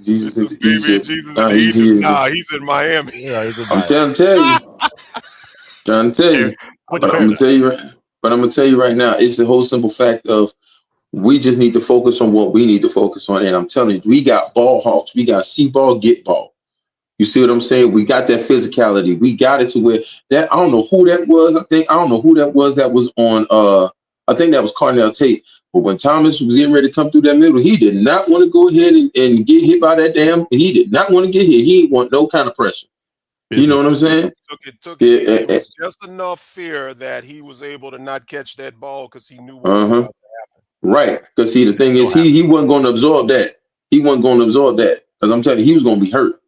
Jesus into Egypt. He's in Miami. Yeah, he's in Miami. I'm trying to tell you. But I'm gonna tell you right now, it's the whole simple fact of we just need to focus on what we need to focus on. And I'm telling you, we got ball hawks, we got see ball, get ball. You see what I'm saying? We got that physicality. We got it to where that I don't know who that was. I don't know who that was on I think that was Carnell Tate. But when Thomas was getting ready to come through that middle, he did not want to go ahead and get hit by that damn. He did not want to get hit. He didn't want no kind of pressure. You know what I'm saying? It was just enough fear that he was able to not catch that ball because he knew what was about to happen. Right. Because see, the thing is, he wasn't going to absorb that. He wasn't going to absorb that. Because I'm telling you, he was going to be hurt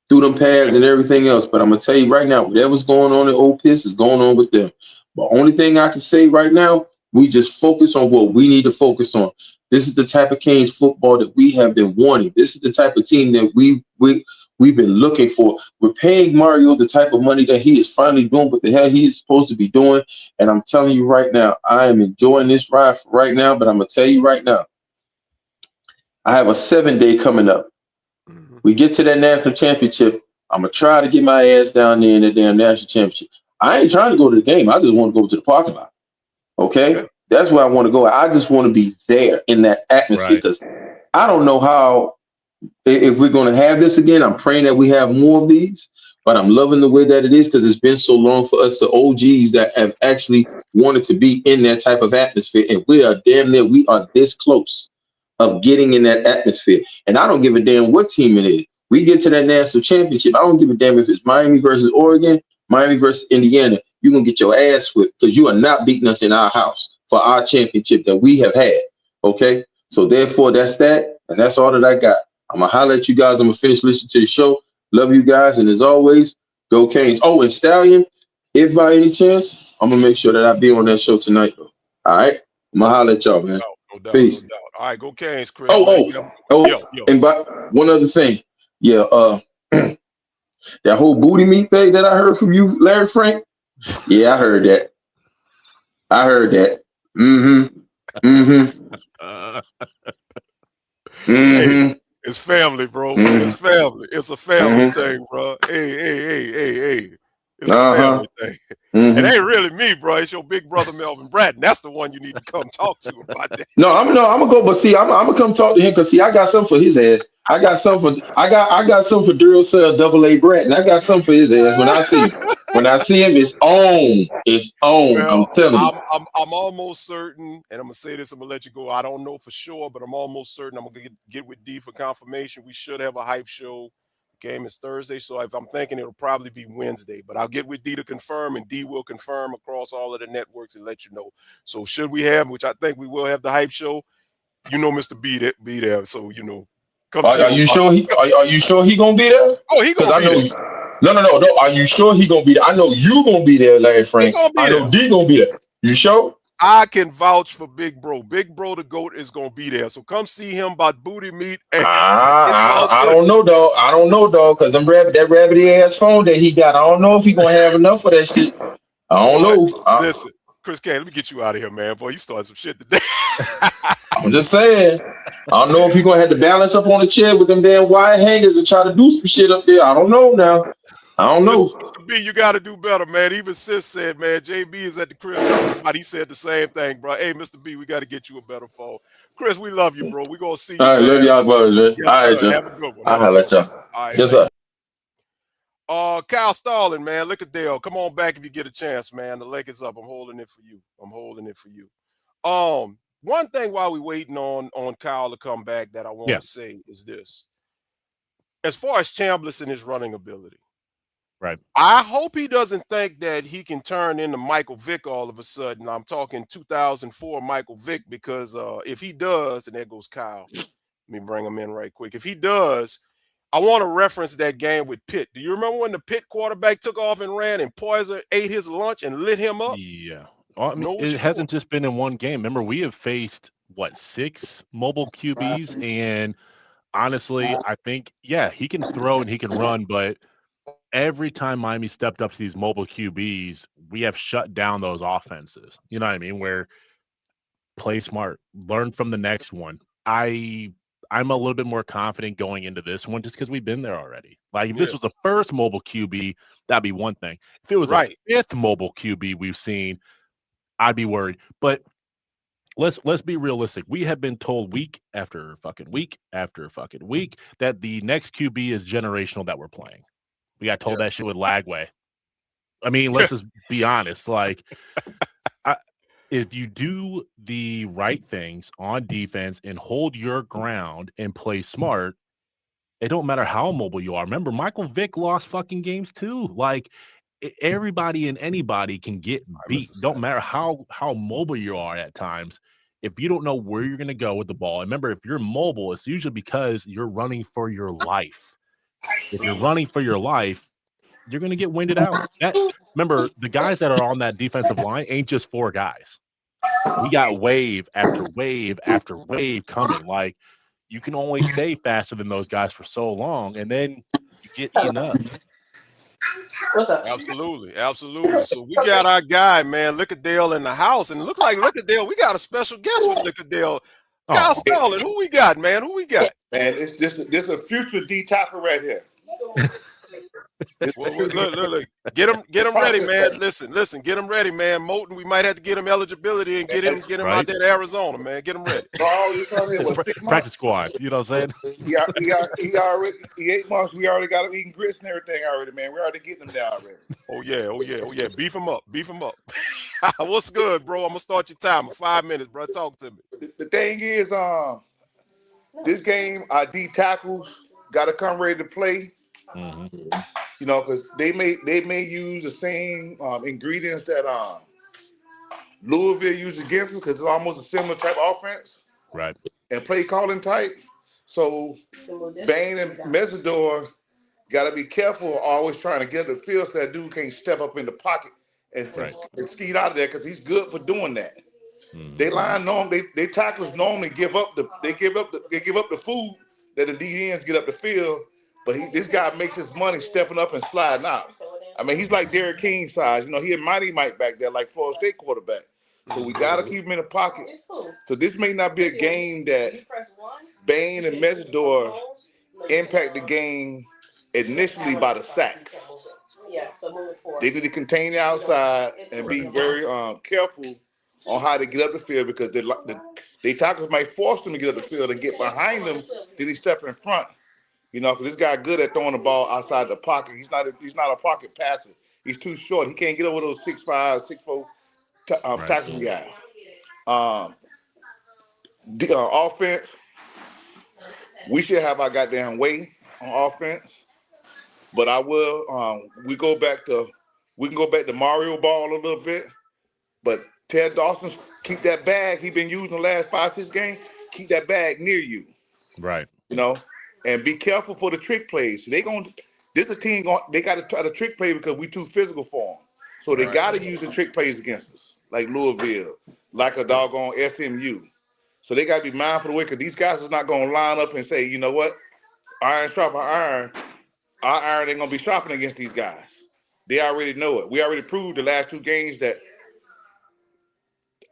through them pads and everything else. But I'm going to tell you right now, whatever's going on at Ole Miss is going on with them. The only thing I can say right now, we just focus on what we need to focus on. This is the type of Canes football that we have been wanting. This is the type of team that we've been looking for. We're paying Mario the type of money that he is finally doing what the hell he is supposed to be doing. And I'm telling you right now, I am enjoying this ride right now. But I'm going to tell you right now, I have a 7-day coming up. We get to that national championship. I'm going to try to get my ass down there in the damn national championship. I ain't trying to go to the game. I just want to go to the parking lot. Okay? That's where I want to go. I just want to be there in that atmosphere because I don't know how, if we're going to have this again. I'm praying that we have more of these, but I'm loving the way that it is because it's been so long for us, the OGs that have actually wanted to be in that type of atmosphere. And we are this close of getting in that atmosphere. And I don't give a damn what team it is. We get to that national championship. I don't give a damn if it's Miami versus Oregon, Miami versus Indiana. You're going to get your ass whipped because you are not beating us in our house for our championship that we have had. Okay? So therefore, that's that. And that's all that I got. I'm going to holler at you guys. I'm going to finish listening to the show. Love you guys. And as always, go Canes. Oh, and Stallion, if by any chance, I'm going to make sure that I be on that show tonight, though. All right? I'm going to holler at y'all, man. No doubt, peace. No doubt. All right, go Canes, Chris. Yo. And one other thing. Yeah, that whole booty meat thing that I heard from you, Larry Frank. Yeah, I heard that. Hey, it's family, bro. It's family. It's a family thing, bro. Hey. It's a family thing. It ain't really me, bro. It's your big brother Melvin Bratton. That's the one you need to come talk to about that. I'm gonna go, but see, I'm gonna come talk to him because see, I got something for his ass. I got some for Duracell Double A Brett, and I got some for his ass. When I see him, it's on. It's on. Well, I'm telling you. I'm almost certain, and I'm gonna say this. I'm gonna let you go. I don't know for sure, but I'm almost certain. I'm gonna get with D for confirmation. We should have a hype show. Game is Thursday, so if I'm thinking it'll probably be Wednesday, but I'll get with D to confirm, and D will confirm across all of the networks and let you know. So should we have, which I think we will have the hype show, Mr. B there. So come see. Are you sure are you sure he gonna be there? Oh, he gonna be there. No. Are you sure he gonna be there? I know you gonna be there, Larry Frank. I know D gonna be there. You sure? I can vouch for Big Bro. Big Bro the GOAT is gonna be there. So come see him about booty meat. I don't know, dog. Because that rabbity ass phone that he got, I don't know if he gonna have enough for that shit. I don't know. Listen, Chris K, let me get you out of here, man. Boy, you started some shit today. I'm just saying. I don't know if he gonna have to balance up on the chair with them damn wire hangers and try to do some shit up there. I don't know now. I don't know. Mr. B, you got to do better, man. Even Sis said, man, JB is at the crib talking about. He said the same thing, bro. Hey, Mr. B, we got to get you a better phone. Chris, we love you, bro. We gonna see you. All right, love y'all, brothers, man. Yes, all right, sir. y'all. Have a good one. I'll let y'all. All right, yes, sir. Kyle Stalling, man. Look at Dale. Come on back if you get a chance, man. The leg is up. I'm holding it for you. One thing while we waiting on Kyle to come back that I want to say is this. As far as Chambliss and his running ability, right? I hope he doesn't think that he can turn into Michael Vick all of a sudden. I'm talking 2004 Michael Vick, because if he does, and there goes Kyle. Let me bring him in right quick. If he does, I want to reference that game with Pitt. Do you remember when the Pitt quarterback took off and ran and Poyser ate his lunch and lit him up? Yeah. I mean, it hasn't just been in one game. Remember, we have faced, 6 mobile QBs, and honestly, I think, he can throw and he can run, but every time Miami stepped up to these mobile QBs, we have shut down those offenses. You know what I mean? Where play smart, learn from the next one. I'm a little bit more confident going into this one just because we've been there already. Like, if this was the first mobile QB, that'd be one thing. If it was a 5th mobile QB we've seen, I'd be worried. But let's be realistic. We have been told week after fucking week after fucking week that the next QB is generational that we're playing. We got told that shit with Lagway. I mean, let's just be honest. Like, if you do the right things on defense and hold your ground and play smart, it don't matter how mobile you are. Remember, Michael Vick lost fucking games too. Like, everybody and anybody can get beat. Don't matter how mobile you are at times. If you don't know where you're going to go with the ball, remember, if you're mobile, it's usually because you're running for your life. If you're running for your life, you're going to get winded out. Remember, the guys that are on that defensive line ain't just 4 guys. We got wave after wave after wave coming. Like, you can only stay faster than those guys for so long, and then you get eaten up. What's up? Absolutely. So we got our guy, man, Lickadale in the house, and look like Lickadale. We got a special guest with Lickadale. Kyle Stalling, who we got, man? Man, this is a future D tackle right here. Look. Get him ready, man. Listen, get him ready, man. Moulton, we might have to get him eligibility and get him out there to Arizona, man. Get him ready. Practice squad, you know what I'm saying? He already 8 months. We already got him eating grits and everything already, man. We already getting him there already. Oh yeah. Beef him up. What's good, bro? I'm gonna start your timer. 5 minutes, bro. Talk to me. The thing is, this game, our D tackles got to come ready to play. Mm-hmm. You know, because they may use the same ingredients that Louisville used against us, because it's almost a similar type of offense, right? And play calling type. So Bain and Mesidor got to be careful, always trying to get the field so that dude can't step up in the pocket and skeet out of there, because he's good for doing that. Mm-hmm. They tackles normally give up the food that the DNs get up the field. But this guy makes his money stepping up and sliding out. I mean, he's like Derek King size. You know, he had Mighty Mike back there, like Florida State quarterback. So we got to keep him in the pocket. So this may not be a game that Bain and Mesidor impact the game initially by the sacks. They need to contain the outside and be very careful on how to get up the field, because they tackles might force them to get up the field and get behind them, then he step in front. You know, because this guy good at throwing the ball outside the pocket. He's not a pocket passer. He's too short. He can't get over those 6'5", 6'4" tackling guys. Offense, we should have our goddamn way on offense. But I will. We can go back to Mario Ball a little bit. But Ted Dawson, keep that bag he been using the last 5-6 games. Keep that bag near you. Right. You know, and be careful for the trick plays. They got to try to trick play because we too physical for them. So they got to use the trick plays against us, like Louisville, like a doggone SMU. So they got to be mindful of the way, because these guys is not going to line up and say, you know what, iron sharpen iron. Our iron ain't going to be sharpened against these guys. They already know it. We already proved the last 2 games that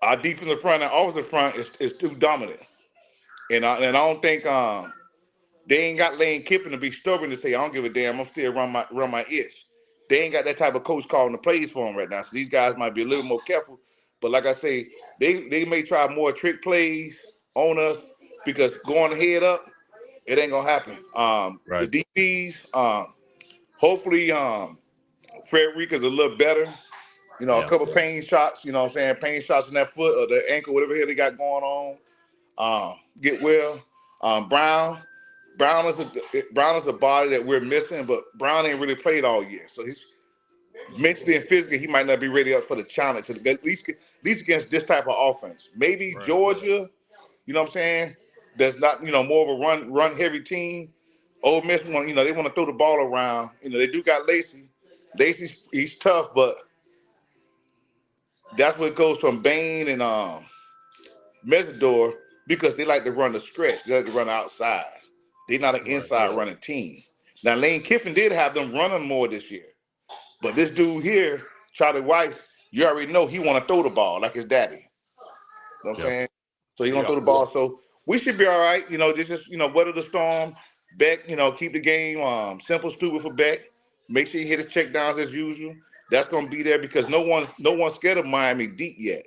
our defensive front and offensive front is too dominant. And I don't think they ain't got Lane Kiffin to be stubborn to say, I don't give a damn, I'm still run my itch. They ain't got that type of coach calling the plays for them right now. So these guys might be a little more careful. But like I say, they may try more trick plays on us, because going head up, it ain't gonna happen. The DBs, hopefully Frederica's a little better. You know, a couple pain shots, you know what I'm saying? Pain shots in that foot or the ankle, whatever the hell they got going on. Get well. Brown is the body that we're missing, but Brown ain't really played all year. So he's mentally and physically, he might not be ready up for the challenge, at least against this type of offense. Maybe Georgia, you know what I'm saying? That's not, you know, more of a run heavy team. Ole Miss, they want to throw the ball around. You know, they do got Lacey. Lacey's he's tough, but that's what goes from Bain and Mesidor, because they like to run the stretch. They like to run outside. They're not an inside running team. Now, Lane Kiffin did have them running more this year. But this dude here, Charlie Weiss, you already know he want to throw the ball like his daddy. You know what I'm saying? So he's going to throw the ball. So we should be all right. You know, just weather the storm. Beck, keep the game simple, stupid for Beck. Make sure you hit his check downs as usual. That's going to be there, because no one's scared of Miami deep yet.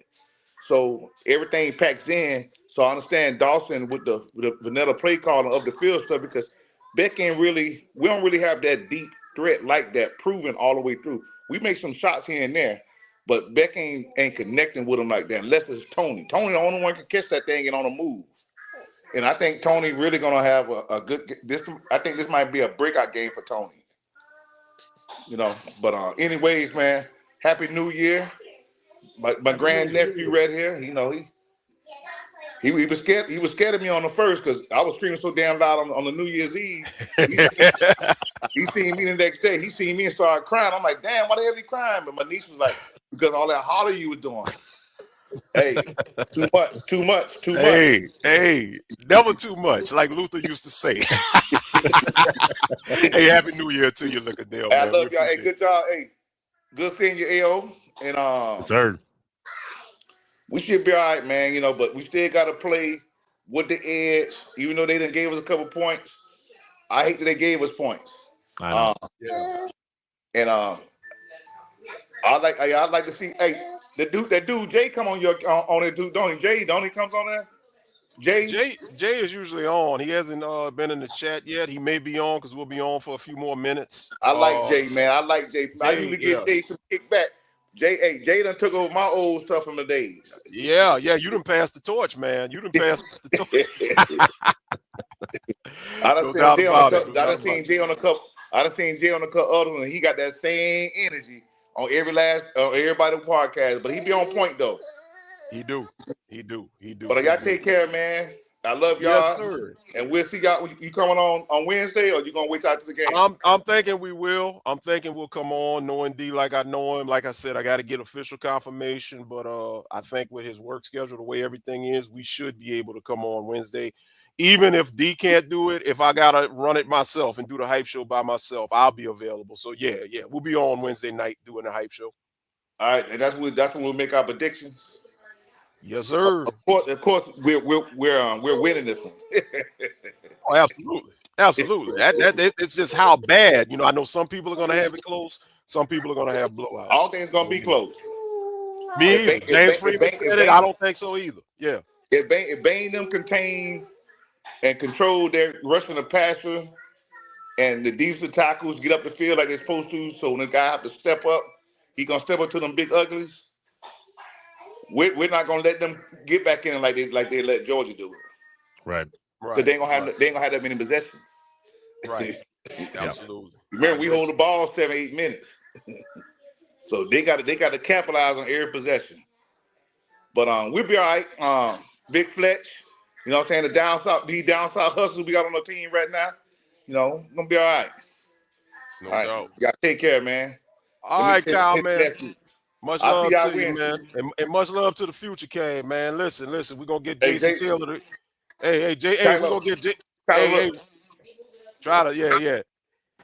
So everything packs in. So I understand Dawson with the vanilla play calling of the field stuff, because Beck we don't really have that deep threat like that proven all the way through. We make some shots here and there, but Beck ain't connecting with him like that unless it's Tony. Tony the only one can catch that thing and on a move. And I think Tony really gonna have a good I think this might be a breakout game for Tony. But anyways, man, Happy New Year. My grandnephew right here, he was scared. He was scared of me on the first, because I was screaming so damn loud on the New Year's Eve. He seen me the next day. He seen me and started crying. I'm like, damn, why the hell he crying? But my niece was like, because all that holler you was doing. Hey, too much. Hey, never too much, like Luther used to say. Hey, Happy New Year to you, Lickadale. I love y'all. Hey, good job. Hey, good seeing you, AO. And sir, we should be all right, man. But we still got to play with the edge, even though they done gave us a couple points. I hate that they gave us points. I know. And I'd like to see. Hey, that dude Jay come on that dude, don't he? Jay comes on there. Jay is usually on. He hasn't been in the chat yet. He may be on, because we'll be on for a few more minutes. I like Jay, man. I like Jay. I usually give Jay some kickback. Jay done took over my old stuff from the days. Yeah, you done passed the torch, man. You done passed the torch. I done seen Jay on a couple. I done seen Jay on a couple other ones, and he got that same energy on everybody podcast. But he be on point though. He do. But y'all take care, man. I love y'all. Yes, sir. And we'll see y'all. You coming on Wednesday, or you gonna wait out to the game? I'm thinking we will. I'm thinking we'll come on, knowing D like I know him. Like I said, I got to get official confirmation, but I think with his work schedule, the way everything is, we should be able to come on Wednesday. Even if D can't do it, if I gotta run it myself and do the hype show by myself, I'll be available. So yeah, we'll be on Wednesday night doing the hype show. All right, and that's when we'll make our predictions. Yes, sir. Of course, we're winning this one. Oh, absolutely. That it's just how bad. I know some people are gonna have it close. Some people are gonna have blowouts. I don't think it's gonna be close. Me either. James Freeman said it. I don't think so either. Yeah. If Bain them contain and control their rushing the passer, and the defensive tackles get up the field like they're supposed to. So when the guy have to step up, he gonna step up to them big uglies. We're not gonna let them get back in like they let Georgia do it. Right. Because they ain't gonna have that many possessions. Right. Absolutely. Remember, we hold the ball 7-8 minutes. So they got to capitalize on every possession. But we'll be all right. Big Fletch, you know what I'm saying? These down south hustlers we got on the team right now, you know, gonna be all right. No all right. doubt. You gotta take care, man. All right, Kyle, man. Much love to you, man. And much love to the future, Kane, man. Listen, we're gonna get Jason Taylor to we're gonna get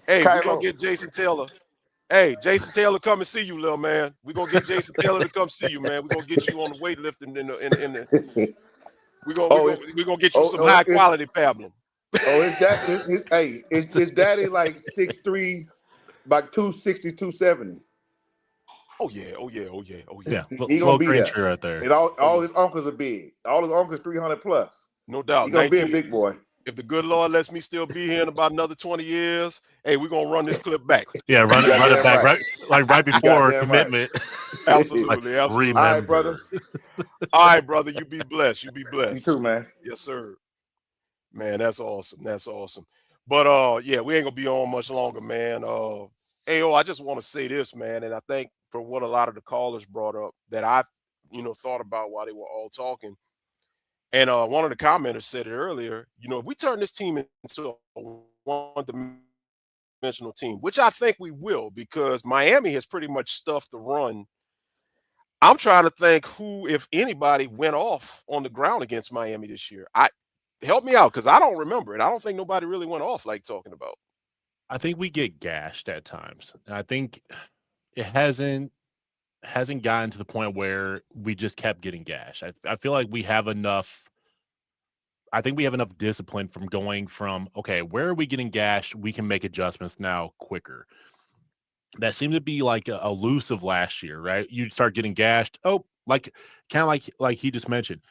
we're gonna get Jason Taylor. Hey, Jason Taylor, come and see you, little man. We're gonna get Jason Taylor to come see you, man. We're gonna get you on the weightlifting we're gonna get you some high quality pablum. His daddy like 6'3", like 260, 270. Oh yeah. He gonna be there. Right there. And all his uncles are big. All his uncles 300 plus. No doubt. He gonna be a big boy. If the good Lord lets me still be here in about another 20 years, hey, we're gonna run this clip back. Yeah, run it back right before commitment. Right. Absolutely. All right, brother. All right, brother. You be blessed. You You too, man. Yes, sir. Man, that's awesome. But yeah, we ain't gonna be on much longer, man. I just want to say this, man, and I think for what a lot of the callers brought up that I've thought about while they were all talking. And one of the commenters said it earlier, if we turn this team into a one-dimensional team, which I think we will, because Miami has pretty much stuffed the run. I'm trying to think who, if anybody, went off on the ground against Miami this year. Help me out, because I don't remember it. I don't think nobody really went off like talking about. I think we get gashed at times. And I think it hasn't gotten to the point where we just kept getting gashed. I feel like we have enough. I think we have enough discipline from going from, okay, where are we getting gashed? We can make adjustments now quicker. That seemed to be like a loose of last year, right? You start getting gashed. Oh, like he just mentioned.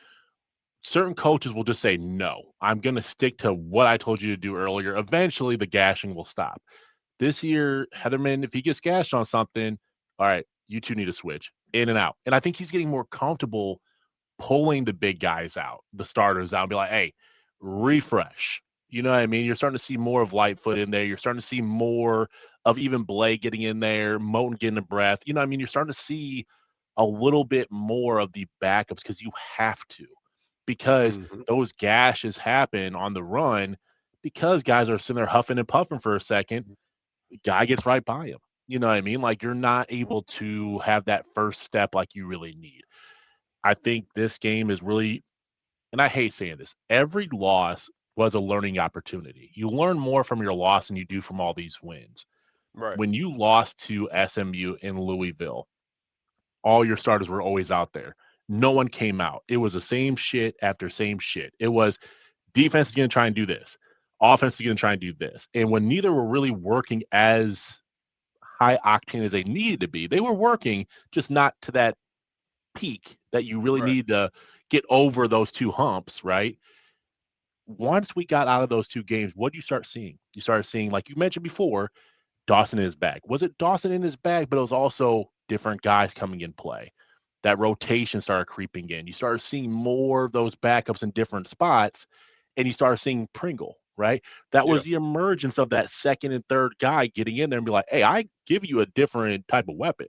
Certain coaches will just say, no, I'm going to stick to what I told you to do earlier. Eventually, the gashing will stop. This year, Heatherman, if he gets gashed on something, all right, you two need to switch in and out. And I think he's getting more comfortable pulling the big guys out, the starters out, and be like, hey, refresh. You know what I mean? You're starting to see more of Lightfoot in there. You're starting to see more of even Blake getting in there, Moten getting a breath. You know what I mean? You're starting to see a little bit more of the backups because you have to. Because those gashes happen on the run because guys are sitting there huffing and puffing for a second. The guy gets right by him. You know what I mean? Like, you're not able to have that first step like you really need. I think this game is really, and I hate saying this, every loss was a learning opportunity. You learn more from your loss than you do from all these wins. Right. When you lost to SMU in Louisville, all your starters were always out there. No one came out. It was the same shit after same shit. It was defense is going to try and do this. Offense is going to try and do this. And when neither were really working as high octane as they needed to be, they were working, just not to that peak that you really need to get over those two humps, right? Once we got out of those two games, what do you start seeing? You started seeing, like you mentioned before, Dawson in his bag. Was it Dawson in his bag? But it was also different guys coming in play. That rotation started creeping in. You started seeing more of those backups in different spots, and you started seeing Pringle, right? That was the emergence of that second and third guy getting in there and be like, hey, I give you a different type of weapon.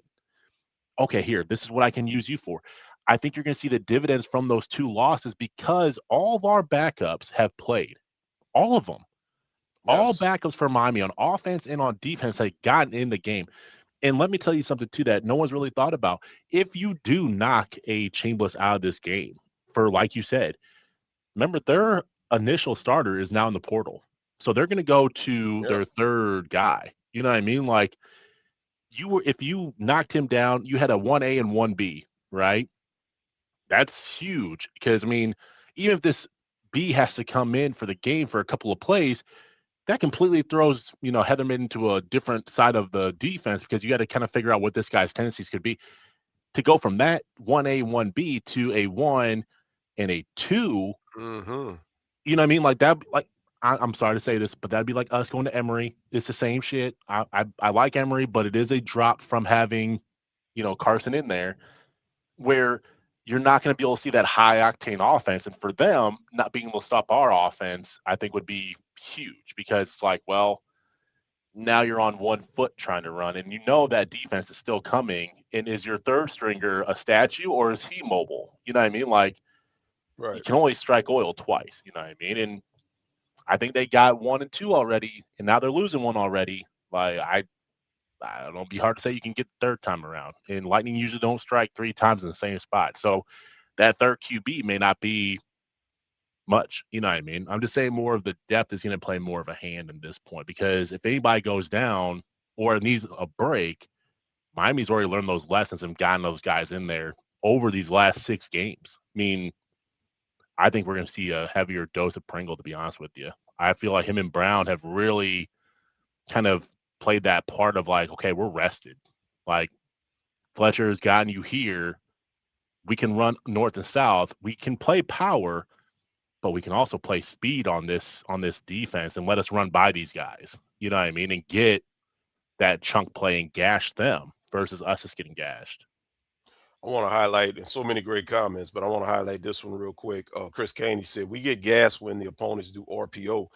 Okay, here, this is what I can use you for. I think you're going to see the dividends from those two losses because all of our backups have played. All of them. Yes. All backups for Miami on offense and on defense have gotten in the game. And let me tell you something, too, that no one's really thought about. If you do knock a Chambliss out of this game, for like you said, remember their initial starter is now in the portal. So they're going to go to their third guy. You know what I mean? Like, if you knocked him down, you had a 1A and 1B, right? That's huge because, I mean, even if this B has to come in for the game for a couple of plays, that completely throws, Heatherman into a different side of the defense because you got to kind of figure out what this guy's tendencies could be. To go from that 1A, 1B to a 1 and a 2, you know what I mean? Like that, like I'm sorry to say this, but that'd be like us going to Emory. It's the same shit. I like Emory, but it is a drop from having, Carson in there, where you're not going to be able to see that high octane offense. And for them, not being able to stop our offense, I think would be huge, because it's like, well, now you're on one foot trying to run, and that defense is still coming. And is your third stringer a statue, or is he mobile? You know what I mean? Like, you can only strike oil twice. You know what I mean? And I think they got 1 and 2 already, and now they're losing one already. Like, I don't know, it'd be hard to say you can get the third time around. And Lightning usually don't strike 3 times in the same spot. So that third QB may not be much. You know what I mean? I'm just saying more of the depth is going to play more of a hand in this point, because if anybody goes down or needs a break, Miami's already learned those lessons and gotten those guys in there over these last 6 games. I mean, I think we're going to see a heavier dose of Pringle, to be honest with you. I feel like him and Brown have really kind of played that part of like, okay, we're rested. Like, Fletcher's gotten you here. We can run north and south. We can play power, but we can also play speed on this defense and let us run by these guys. You know what I mean? And get that chunk play and gash them versus us just getting gashed. I want to highlight, and so many great comments, but I want to highlight this one real quick. Chris Caney said, we get gas when the opponents do RPO,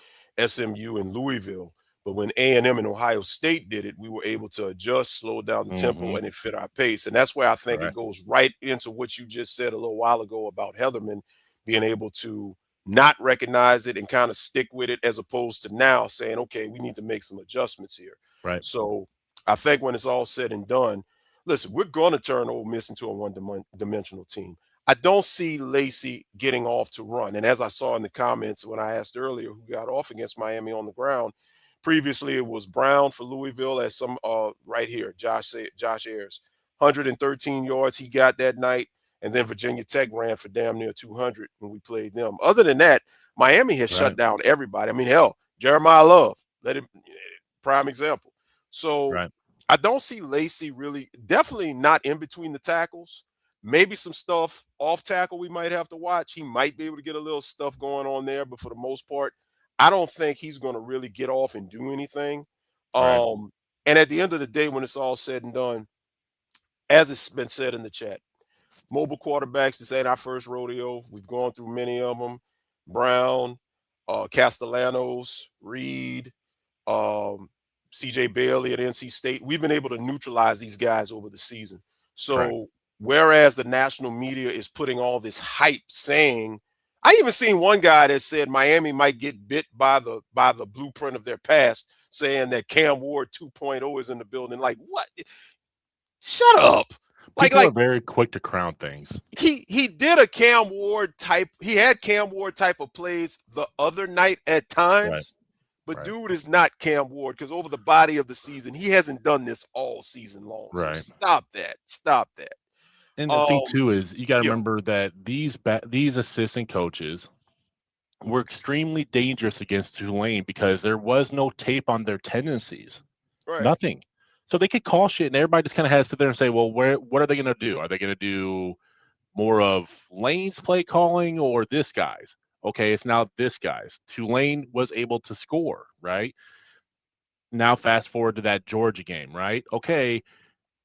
SMU and Louisville. But when A&M and Ohio State did it, we were able to adjust, slow down the tempo, and it fit our pace. And that's where I think it goes right into what you just said a little while ago about Heatherman being able to not recognize it and kind of stick with it, as opposed to now saying, okay, we need to make some adjustments here. Right. So I think when it's all said and done, listen, we're going to turn Ole Miss into a one-dimensional team. I don't see Lacey getting off to run. And as I saw in the comments when I asked earlier who got off against Miami on the ground, previously it was Brown for Louisville, as some right here, Josh Ayers, 113 yards he got that night. And then Virginia Tech ran for damn near 200 when we played them. Other than that, Miami has shut down everybody. I mean, hell, Jeremiah Love, prime example. So I don't see Lacey really, definitely not in between the tackles. Maybe some stuff off tackle we might have to watch. He might be able to get a little stuff going on there, but for the most part, I don't think he's going to really get off and do anything. And at the end of the day, when it's all said and done, as it's been said in the chat, mobile quarterbacks, this ain't our first rodeo. We've gone through many of them. Brown, Castellanos, Reed, CJ Bailey at NC State. We've been able to neutralize these guys over the season. So whereas the national media is putting all this hype saying, I even seen one guy that said Miami might get bit by the blueprint of their past, saying that Cam Ward 2.0 is in the building. Like, what? Shut up. People are very quick to crown things. He did a Cam Ward type. He had Cam Ward type of plays the other night at times. But dude is not Cam Ward, because over the body of the season, he hasn't done this all season long. So stop that. Stop that. And the thing too is you got to remember that these assistant coaches were extremely dangerous against Tulane because there was no tape on their tendencies. Nothing. So they could call shit, and everybody just kind of has to sit there and say, well, what are they going to do? Are they going to do more of Lane's play calling or this guy's? Okay, it's now this guy's. Tulane was able to score, right? Now fast forward to that Georgia game, right? Okay,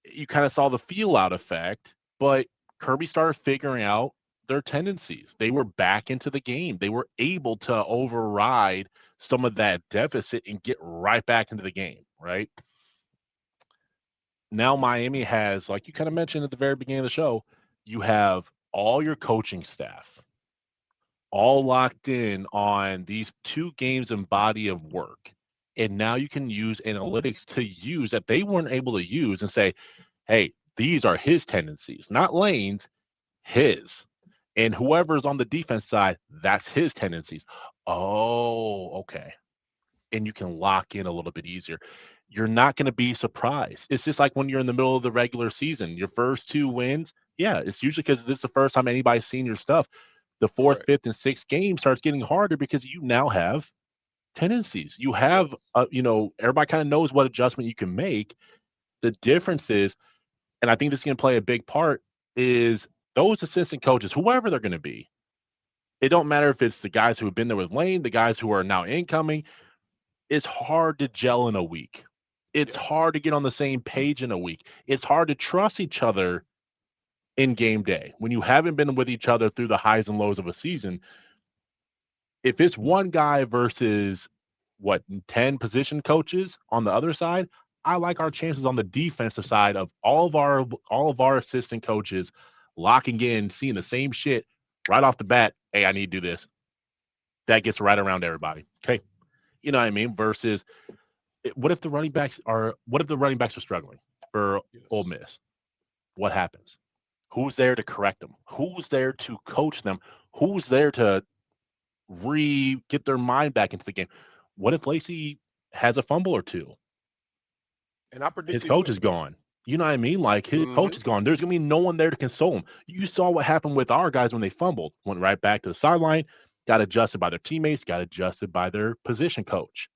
you kind of saw the feel-out effect, but Kirby started figuring out their tendencies. They were back into the game. They were able to override some of that deficit and get right back into the game, right? Now Miami has, like you kind of mentioned at the very beginning of the show, you have all your coaching staff all locked in on these 2 games and body of work. And now you can use analytics to use that they weren't able to use and say, hey, these are his tendencies, not Lane's, his. And whoever's on the defense side, that's his tendencies. Oh, okay. And you can lock in a little bit easier. You're not going to be surprised. It's just like when you're in the middle of the regular season, your first 2 wins. Yeah, it's usually because this is the first time anybody's seen your stuff. The 4th, 5th, and 6th game starts getting harder because you now have tendencies. You have, everybody kind of knows what adjustment you can make. The difference is, and I think this is going to play a big part, is those assistant coaches, whoever they're going to be, It don't matter if it's the guys who have been there with Lane, the guys who are now incoming. It's hard to gel in a week. It's hard to get on the same page in a week. It's hard to trust each other in game day when you haven't been with each other through the highs and lows of a season. If it's one guy versus 10 position coaches on the other side, I like our chances on the defensive side of all of our assistant coaches locking in, seeing the same shit right off the bat. Hey, I need to do this. That gets right around everybody. Okay. You know what I mean? Versus what if the running backs are struggling for Ole Miss? What happens? Who's there to correct them? Who's there to coach them? Who's there to get their mind back into the game? What if Lacey has a fumble or two? And I predict his coach is gone. You know what I mean? Like his coach is gone. There's gonna be no one there to console him. You saw what happened with our guys when they fumbled. Went right back to the sideline, got adjusted by their teammates, got adjusted by their position coach.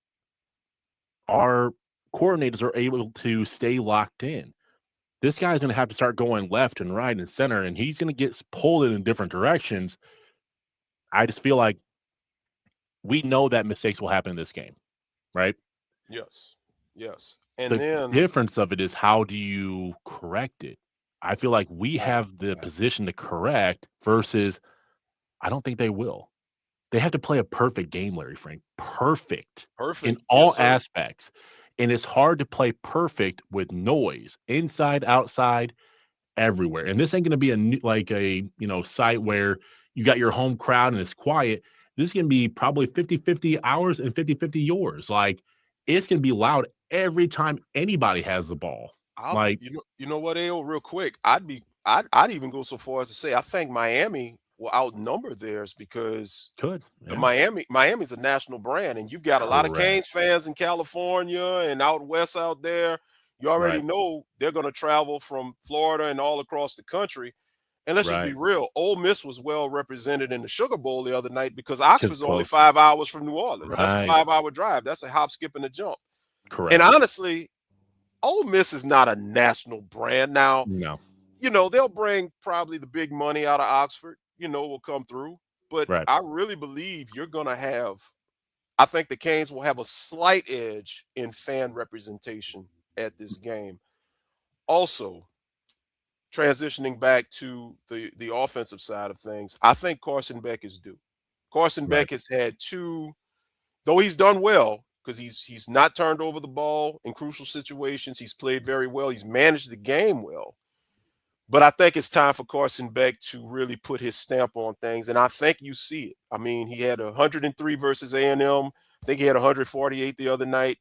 Our coordinators are able to stay locked in. This guy's going to have to start going left and right and center, and he's going to get pulled in different directions. I just feel like we know that mistakes will happen in this game, right? Yes. And the difference of it is, how do you correct it? I feel like we have the position to correct versus I don't think they will. They have to play a perfect game, Larry Frank. Perfect. In all aspects. And it's hard to play perfect with noise, inside, outside, everywhere. And this ain't going to be a site where you got your home crowd and it's quiet. This is going to be probably 50-50 ours and 50-50 yours. Like, it's going to be loud every time anybody has the ball. You know what, Ayo, real quick, I'd even go so far as to say I think Miami will outnumber theirs because Miami's a national brand, and you've got a lot of Canes fans in California and out west out there. You already know they're going to travel from Florida and all across the country. And let's just be real. Ole Miss was well represented in the Sugar Bowl the other night because Oxford's only 5 hours from New Orleans. That's a 5-hour drive. That's a hop, skip, and a jump. Correct. And honestly, Ole Miss is not a national brand now. No. You know, they'll bring probably the big money out of Oxford. Will come through. But I really believe you're going to have – I think the Canes will have a slight edge in fan representation at this game. Also, transitioning back to the offensive side of things, I think Carson Beck is due. Carson Beck has had two – though he's done well because he's not turned over the ball in crucial situations. He's played very well. He's managed the game well. But I think it's time for Carson Beck to really put his stamp on things, and I think you see it. I mean, he had 103 versus A&M. I think he had 148 the other night.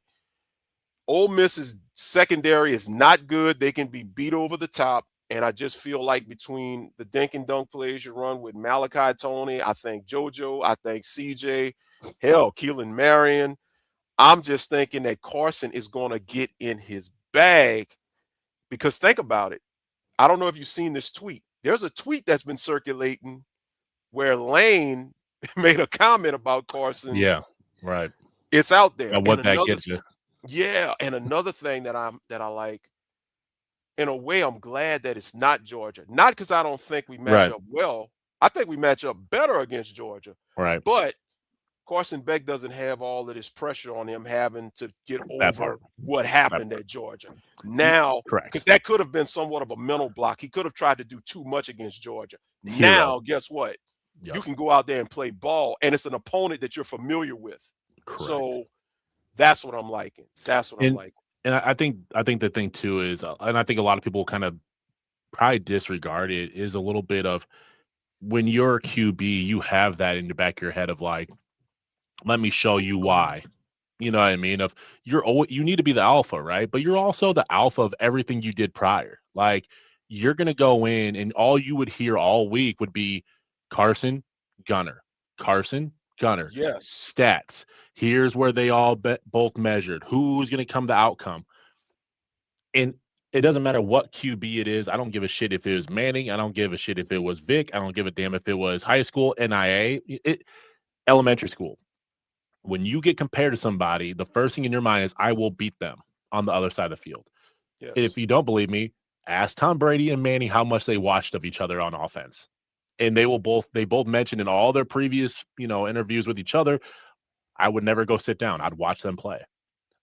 Ole Miss's secondary is not good. They can be beat over the top, and I just feel like between the dink and dunk plays you run with Malachi Tony, I think JoJo, I think CJ, hell, Keelan Marion, I'm just thinking that Carson is going to get in his bag because think about it. I don't know if you've seen this tweet. There's a tweet that's been circulating where Lane made a comment about Carson. Yeah, right. It's out there. And what that gets you. Yeah, and another thing that I like, in a way, I'm glad that it's not Georgia. Not because I don't think we match up well. I think we match up better against Georgia. Right. But Carson Beck doesn't have all of this pressure on him having to get over what happened at Georgia. Now, because that could have been somewhat of a mental block. He could have tried to do too much against Georgia. Now, guess what? Yep. You can go out there and play ball, and it's an opponent that you're familiar with. Correct. So that's what I'm liking. I'm liking. And I think the thing too is, and I think a lot of people kind of probably disregard it, is a little bit of when you're a QB, you have that in the back of your head of like, let me show you why. You know what I mean? Of you need to be the alpha, right? But you're also the alpha of everything you did prior. Like, you're going to go in and all you would hear all week would be Carson, Gunner. Carson, Gunner. Yes. Stats. Here's where they all both measured. Who's going to come the outcome? And it doesn't matter what QB it is. I don't give a shit if it was Manning. I don't give a shit if it was Vic. I don't give a damn if it was high school, NIA, elementary school. When you get compared to somebody, the first thing in your mind is, I will beat them on the other side of the field. Yes. If you don't believe me, ask Tom Brady and Manning how much they watched of each other on offense. And they both mentioned in all their previous, interviews with each other, I would never go sit down. I'd watch them play.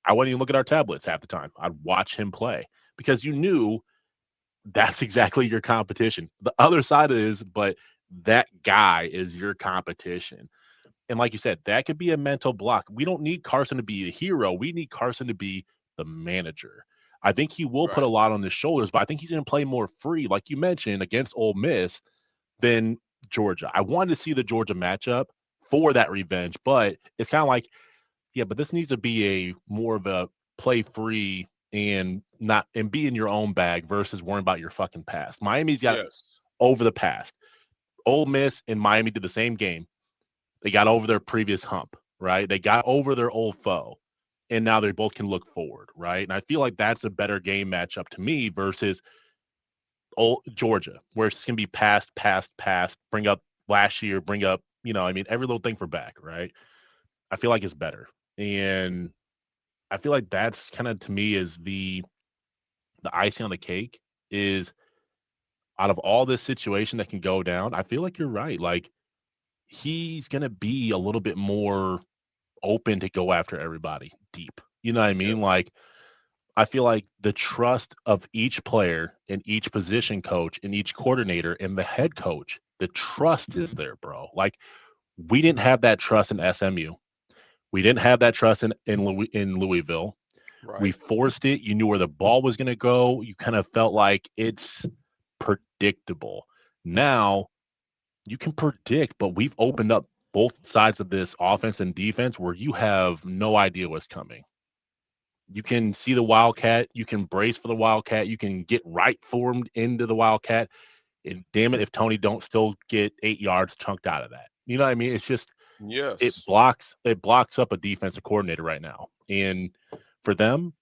I wouldn't even look at our tablets half the time. I'd watch him play because you knew that's exactly your competition. The other side is, but that guy is your competition. And like you said, that could be a mental block. We don't need Carson to be a hero. We need Carson to be the manager. I think he will put a lot on his shoulders, but I think he's going to play more free, like you mentioned, against Ole Miss than Georgia. I wanted to see the Georgia matchup for that revenge, but it's kind of like, yeah, but this needs to be a more of a play free and be in your own bag versus worrying about your fucking past. Miami's got over the past. Ole Miss and Miami did the same game. They got over their previous hump, right? They got over their old foe, and now they both can look forward, right? And I feel like that's a better game matchup to me versus Georgia, where it's going to be past, bring up last year, bring up, every little thing for back, right? I feel like it's better. And I feel like that's kind of, to me, is the icing on the cake is out of all this situation that can go down, I feel like you're right. Like, he's going to be a little bit more open to go after everybody deep. You know what I mean? Like, I feel like the trust of each player and each position coach and each coordinator and the head coach, the trust is there, bro. Like, we didn't have that trust in SMU. We didn't have that trust in Louisville. Right. We forced it. You knew where the ball was going to go. You kind of felt like it's predictable. Now you can predict, but we've opened up both sides of this offense and defense where you have no idea what's coming. You can see the Wildcat. You can brace for the Wildcat. You can get right formed into the Wildcat. And damn it, if Tony don't still get 8 yards chunked out of that. You know what I mean? It's just it blocks up a defensive coordinator right now. And for them,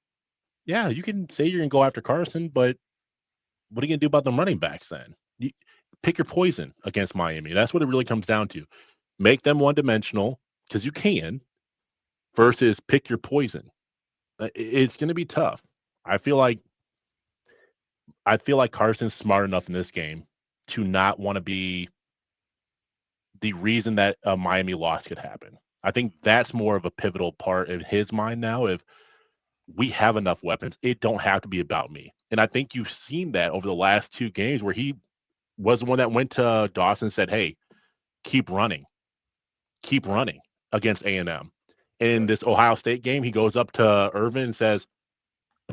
yeah, you can say you're going to go after Carson, but what are you going to do about them running backs then? Pick your poison against Miami. That's what it really comes down to. Make them one-dimensional, because you can, versus pick your poison. It's going to be tough. I feel like Carson's smart enough in this game to not want to be the reason that a Miami loss could happen. I think that's more of a pivotal part in his mind now. If we have enough weapons, it don't have to be about me. And I think you've seen that over the last 2 games where he was the one that went to Dawson and said, hey, keep running against A&M. And in this Ohio State game, he goes up to Irvin and says,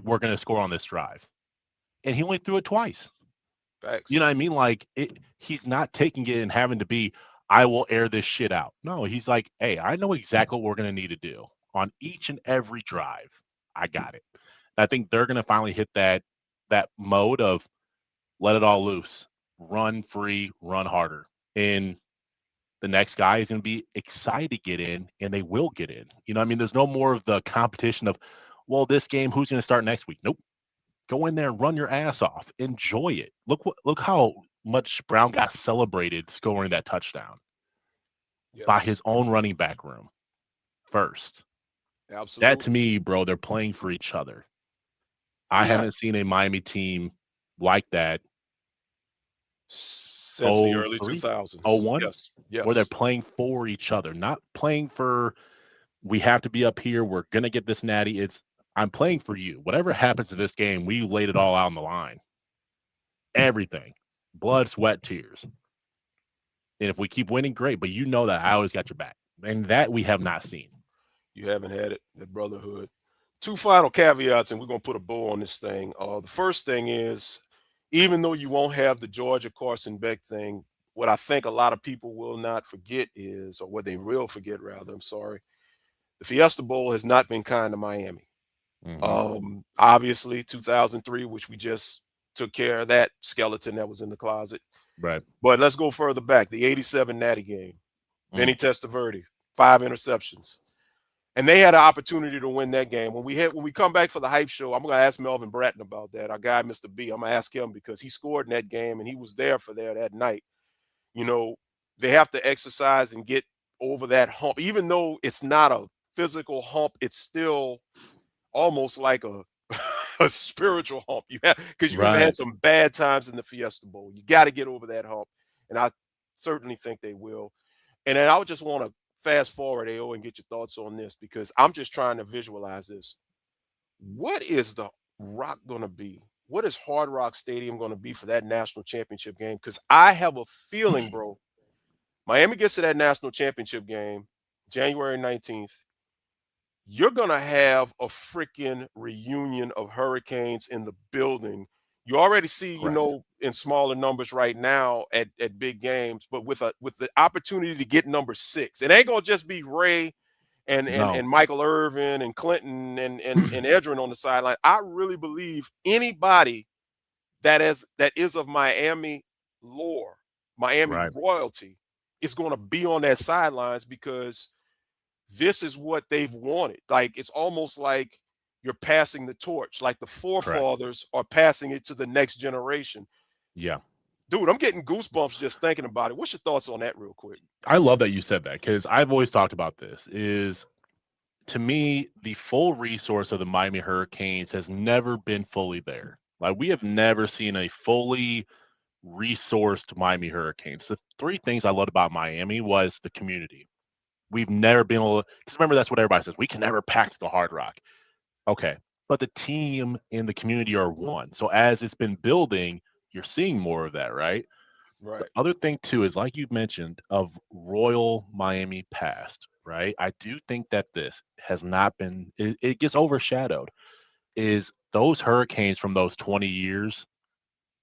we're going to score on this drive. And he only threw it twice. Facts. You know what I mean? Like, he's not taking it and having to be, I will air this shit out. No, he's like, hey, I know exactly what we're going to need to do on each and every drive. I got it. And I think they're going to finally hit that mode of let it all loose, run free, run harder. And the next guy is going to be excited to get in, and they will get in. You know what I mean? There's no more of the competition of, well, this game, who's going to start next week? Nope. Go in there and run your ass off. Enjoy it. Look how much Brown got celebrated scoring that touchdown by his own running back room first. Absolutely. That, to me, bro, they're playing for each other. I haven't seen a Miami team like that since the early 2000s. 01? Yes. Where they're playing for each other, not playing for, we have to be up here, we're going to get this natty. It's, I'm playing for you. Whatever happens to this game, we laid it all out on the line. Everything. Blood, sweat, tears. And if we keep winning, great. But you know that I always got your back. And that we have not seen. You haven't had it, that brotherhood. 2 final caveats, and we're going to put a bow on this thing. The first thing is, even though you won't have the Georgia Carson Beck thing, what I think a lot of people will not forget is, or what they will forget rather, the Fiesta Bowl has not been kind to Miami. Mm-hmm. Obviously 2003, which we just took care of that skeleton that was in the closet. Right. But let's go further back. The 87 Natty game, Vinny Testaverde, 5 interceptions. And they had an opportunity to win that game. When we come back for the hype show, I'm going to ask Melvin Bratton about that. Our guy, Mr. B, I'm going to ask him because he scored in that game and he was there for that night. You know, they have to exercise and get over that hump. Even though it's not a physical hump, it's still almost like a spiritual hump. You have, because you've had some bad times in the Fiesta Bowl. You got to get over that hump. And I Certainly think they will. And then I would just want to fast forward, AO, and get your thoughts on this because I'm just trying to visualize this. What is the Rock going to be? What is Hard Rock Stadium going to be for that national championship game? Because I have a feeling, bro, Miami gets to that national championship game, January 19th. You're going to have a freaking reunion of Hurricanes in the building. You already see, you know, in smaller numbers right now at big games, but with the opportunity to get number 6. It ain't going to just be Ray and Michael Irvin and Clinton and Edrin on the sideline. I really believe anybody that is of Miami lore, Miami royalty, is going to be on that sidelines because this is what they've wanted. Like, it's almost like you're passing the torch, like the forefathers are passing it to the next generation. Yeah. Dude, I'm getting goosebumps just thinking about it. What's your thoughts on that real quick? I love that you said that because I've always talked about this. Is to me, the full resource of the Miami Hurricanes has never been fully there. Like, we have never seen a fully resourced Miami Hurricanes. The 3 things I loved about Miami was the community. We've never been able to, because remember, that's what everybody says. We can never pack the Hard Rock. Okay. But the team and the community are one. So as it's been building, you're seeing more of that, right? Right. The other thing, too, is like you've mentioned of Royal Miami past, right? I do think that this has not been, it gets overshadowed, is those Hurricanes from those 20 years,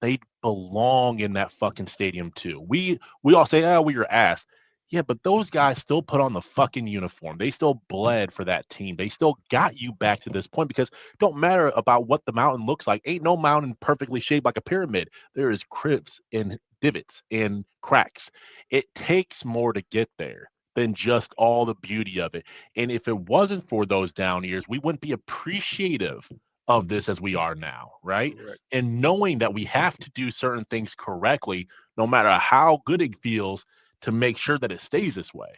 they belong in that fucking stadium, too. We all say, oh, we were ass. Yeah, but those guys still put on the fucking uniform. They still bled for that team. They still got you back to this point because it don't matter about what the mountain looks like. Ain't no mountain perfectly shaped like a pyramid. There is crypts and divots and cracks. It takes more to get there than just all the beauty of it. And if it wasn't for those down years, we wouldn't be appreciative of this as we are now, right? Correct. And knowing that we have to do certain things correctly, no matter how good it feels, to make sure that it stays this way,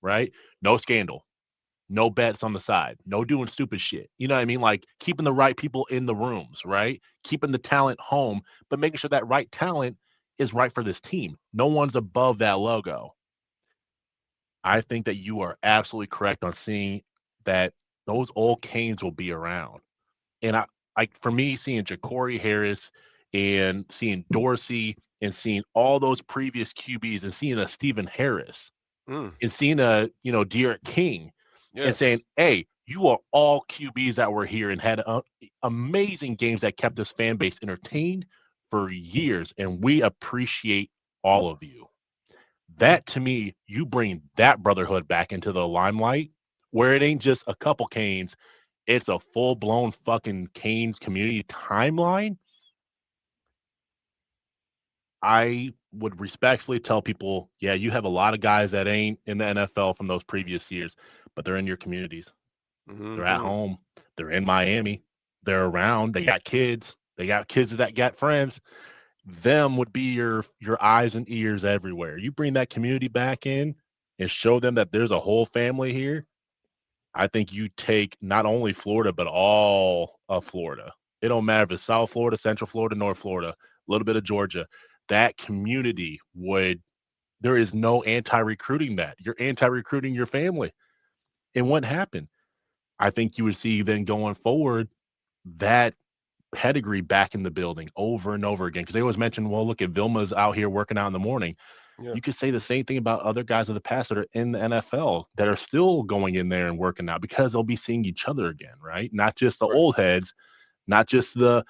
right? No scandal, no bets on the side, no doing stupid shit. You know what I mean? Like keeping the right people in the rooms, right? Keeping the talent home, but making sure that right talent is right for this team. No one's above that logo. I think that you are absolutely correct on seeing that those old Canes will be around. And for me, seeing Ja'Cory Harris and seeing Dorsey and seeing all those previous QBs and seeing a Stephen Harris and seeing a, De'Aaron King and saying, hey, you are all QBs that were here and had amazing games that kept this fan base entertained for years. And we appreciate all of you. That, to me, you bring that brotherhood back into the limelight where it ain't just a couple Canes. It's a full-blown fucking Canes community timeline. I would respectfully tell people, yeah, you have a lot of guys that ain't in the NFL from those previous years, but they're in your communities. Mm-hmm. They're at home. They're in Miami. They're around. They got kids. They got kids that got friends. Them would be your eyes and ears everywhere. You bring that community back in and show them that there's a whole family here. I think you take not only Florida, but all of Florida. It don't matter if it's South Florida, Central Florida, North Florida, a little bit of Georgia. That community there is no anti-recruiting that. You're anti-recruiting your family. And what happened? I think you would see then going forward that pedigree back in the building over and over again. Because they always mention, well, look, if Vilma's out here working out in the morning. Yeah. You could say the same thing about other guys of the past that are in the NFL that are still going in there and working out because they'll be seeing each other again, right? Not just the old heads, not just the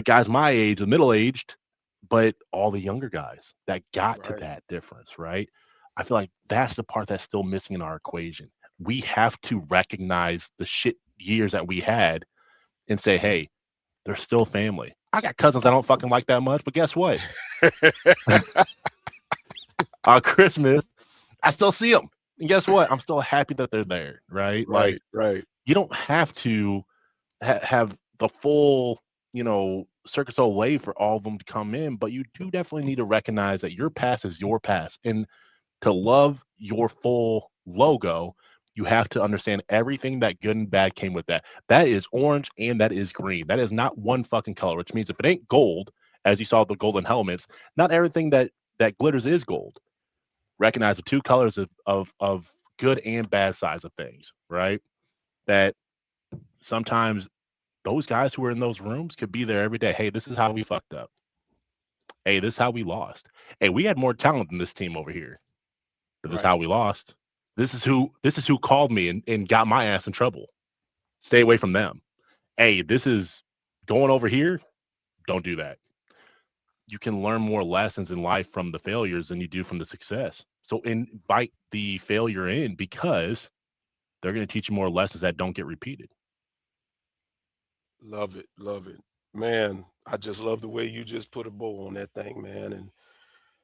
guys my age, the middle-aged, but all the younger guys that got to that difference, right? I feel like that's the part that's still missing in our equation. We have to recognize the shit years that we had and say, hey, they're still family. I got cousins I don't fucking like that much, but guess what? On Christmas, I still see them. And guess what? I'm still happy that they're there, right? Right. You don't have to have the full, Circus Olay for all of them to come in, but you do definitely need to recognize that your pass is your pass. And to love your full logo, you have to understand everything that good and bad came with that. That is orange and that is green. That is not one fucking color, which means if it ain't gold, as you saw the golden helmets, not everything that glitters is gold. recognize the two colors of good and bad sides of things, right? That sometimes those guys who are in those rooms could be there every day. Hey, this is how we fucked up. Hey, this is how we lost. Hey, we had more talent than this team over here. But this is how we lost. This is who called me and got my ass in trouble. Stay away from them. Hey, this is going over here. Don't do that. You can learn more lessons in life from the failures than you do from the success. So invite the failure in, because they're going to teach you more lessons that don't get repeated. Love it. Love it. Man, I just love the way you just put a bow on that thing, man. And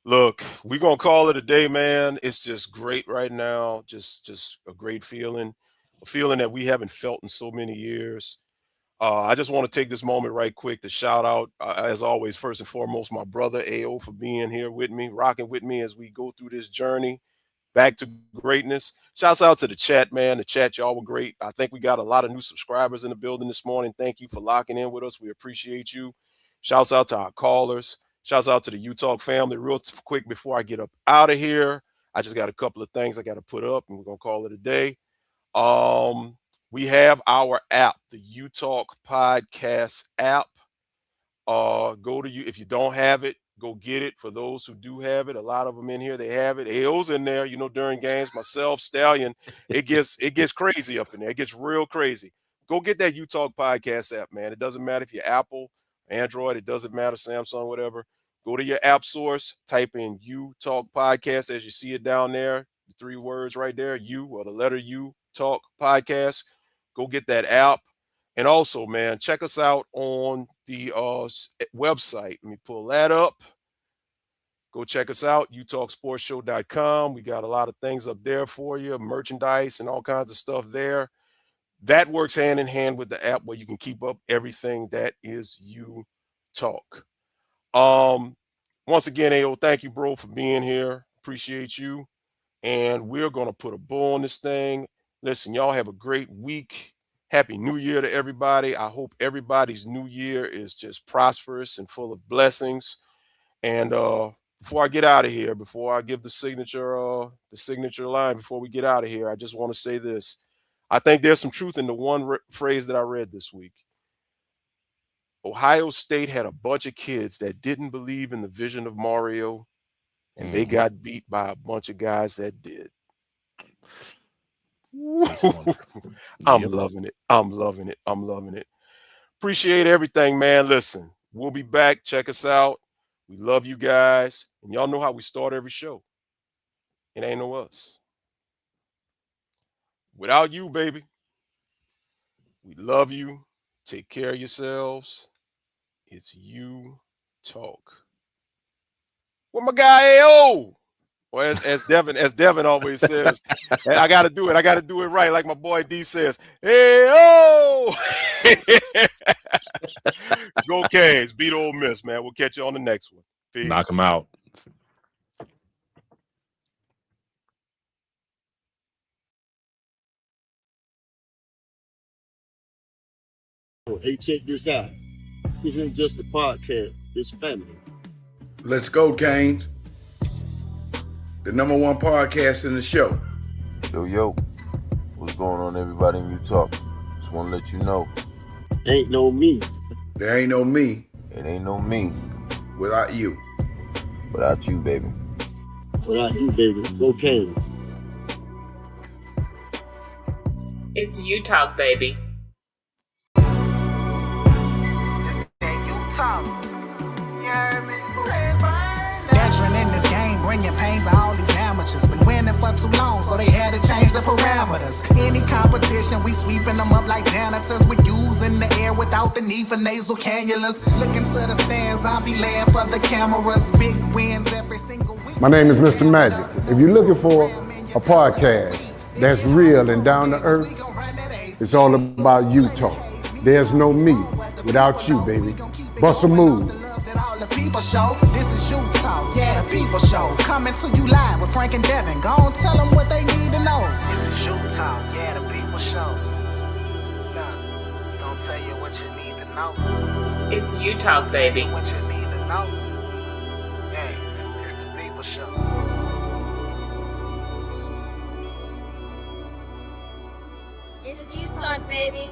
look, we're going to call it a day, man. It's just great right now. Just a great feeling, a feeling that we haven't felt in so many years. I just want to take this moment right quick to shout out, as always, first and foremost, my brother AO for being here with me, rocking with me as we go through this journey back to greatness. Shouts out to the chat, man. The chat, y'all were great. I think we got a lot of new subscribers in the building this morning. Thank you for locking in with us. We appreciate you. Shouts out to our callers. Shouts out to the U-Talk family. Real quick before I get up out of here, I just got a couple of things I got to put up, and we're going to call it a day. We have our app, the U-Talk Podcast app. Go to you. If you don't have it, go get it. For those who do have it, a lot of them in here, they have it. AO's in there, you know, during games, myself, Stallion. It gets crazy up in there. It gets real crazy. Go get that U-Talk Podcast app, man. It doesn't matter if you're Apple, Android, it doesn't matter, Samsung, whatever. Go to your app source, type in U-Talk Podcast as you see it down there. The 3 words right there, U, or the letter U, Talk Podcast. Go get that app. And also, man, check us out on the website. Let me pull that up. Go check us out, utalksportshow.com. We got a lot of things up there for you, merchandise and all kinds of stuff there. That works hand in hand with the app where you can keep up everything that is U-Talk. Once again, AO, thank you, bro, for being here. Appreciate you. And we're going to put a bow on this thing. Listen, y'all have a great week. Happy New Year to everybody. I hope everybody's new year is just prosperous and full of blessings. And before I get out of here, before I give the signature line, before we get out of here, I just want to say this. I think there's some truth in the one phrase that I read this week. Ohio State had a bunch of kids that didn't believe in the vision of Mario, and they got beat by a bunch of guys that did. I'm loving it. I'm loving it. I'm loving it. Appreciate everything, man. Listen, we'll be back. Check us out. We love you guys. And y'all know how we start every show. It ain't no us. Without you, baby. We love you. Take care of yourselves. It's U-Talk. What my guy AO? Well, as Devin always says, I got to do it. I got to do it right. Like my boy D says, hey, oh, go Canes, beat Ole Miss, man. We'll catch you on the next one. Peace. Knock them out. Hey, check this out. This ain't just a podcast. It's family. Let's go, Canes. The #1 podcast in the show. Yo, what's going on, everybody in U-Talk? Just want to let you know. Ain't no me. There ain't no me. It ain't no me. Without you. Without you, baby. Without you, baby. Go Canes. It's U-Talk, baby. Veteran in this game, bringing pain to all these amateurs. Been winning for too long, so they had to change the parameters. Any competition, we sweeping them up like janitors. We using the air without the need for nasal cannulas. Looking to the stands, I'll be laying for the cameras. Big wins every single week. My name is Mr. Magic. If you're looking for a podcast that's real and down to earth, it's all about U-Talk. There's no me without you, baby. Bust a move. People show, this is U-Talk, yeah, the people show. Coming to you live with Frank and Devin. Go on, tell them what they need to know. This is U-Talk, yeah, the people show. Look, gonna tell you what you need to know. It's U-Talk, baby. What you need to know. Hey, it's the people show. It's Utah, baby.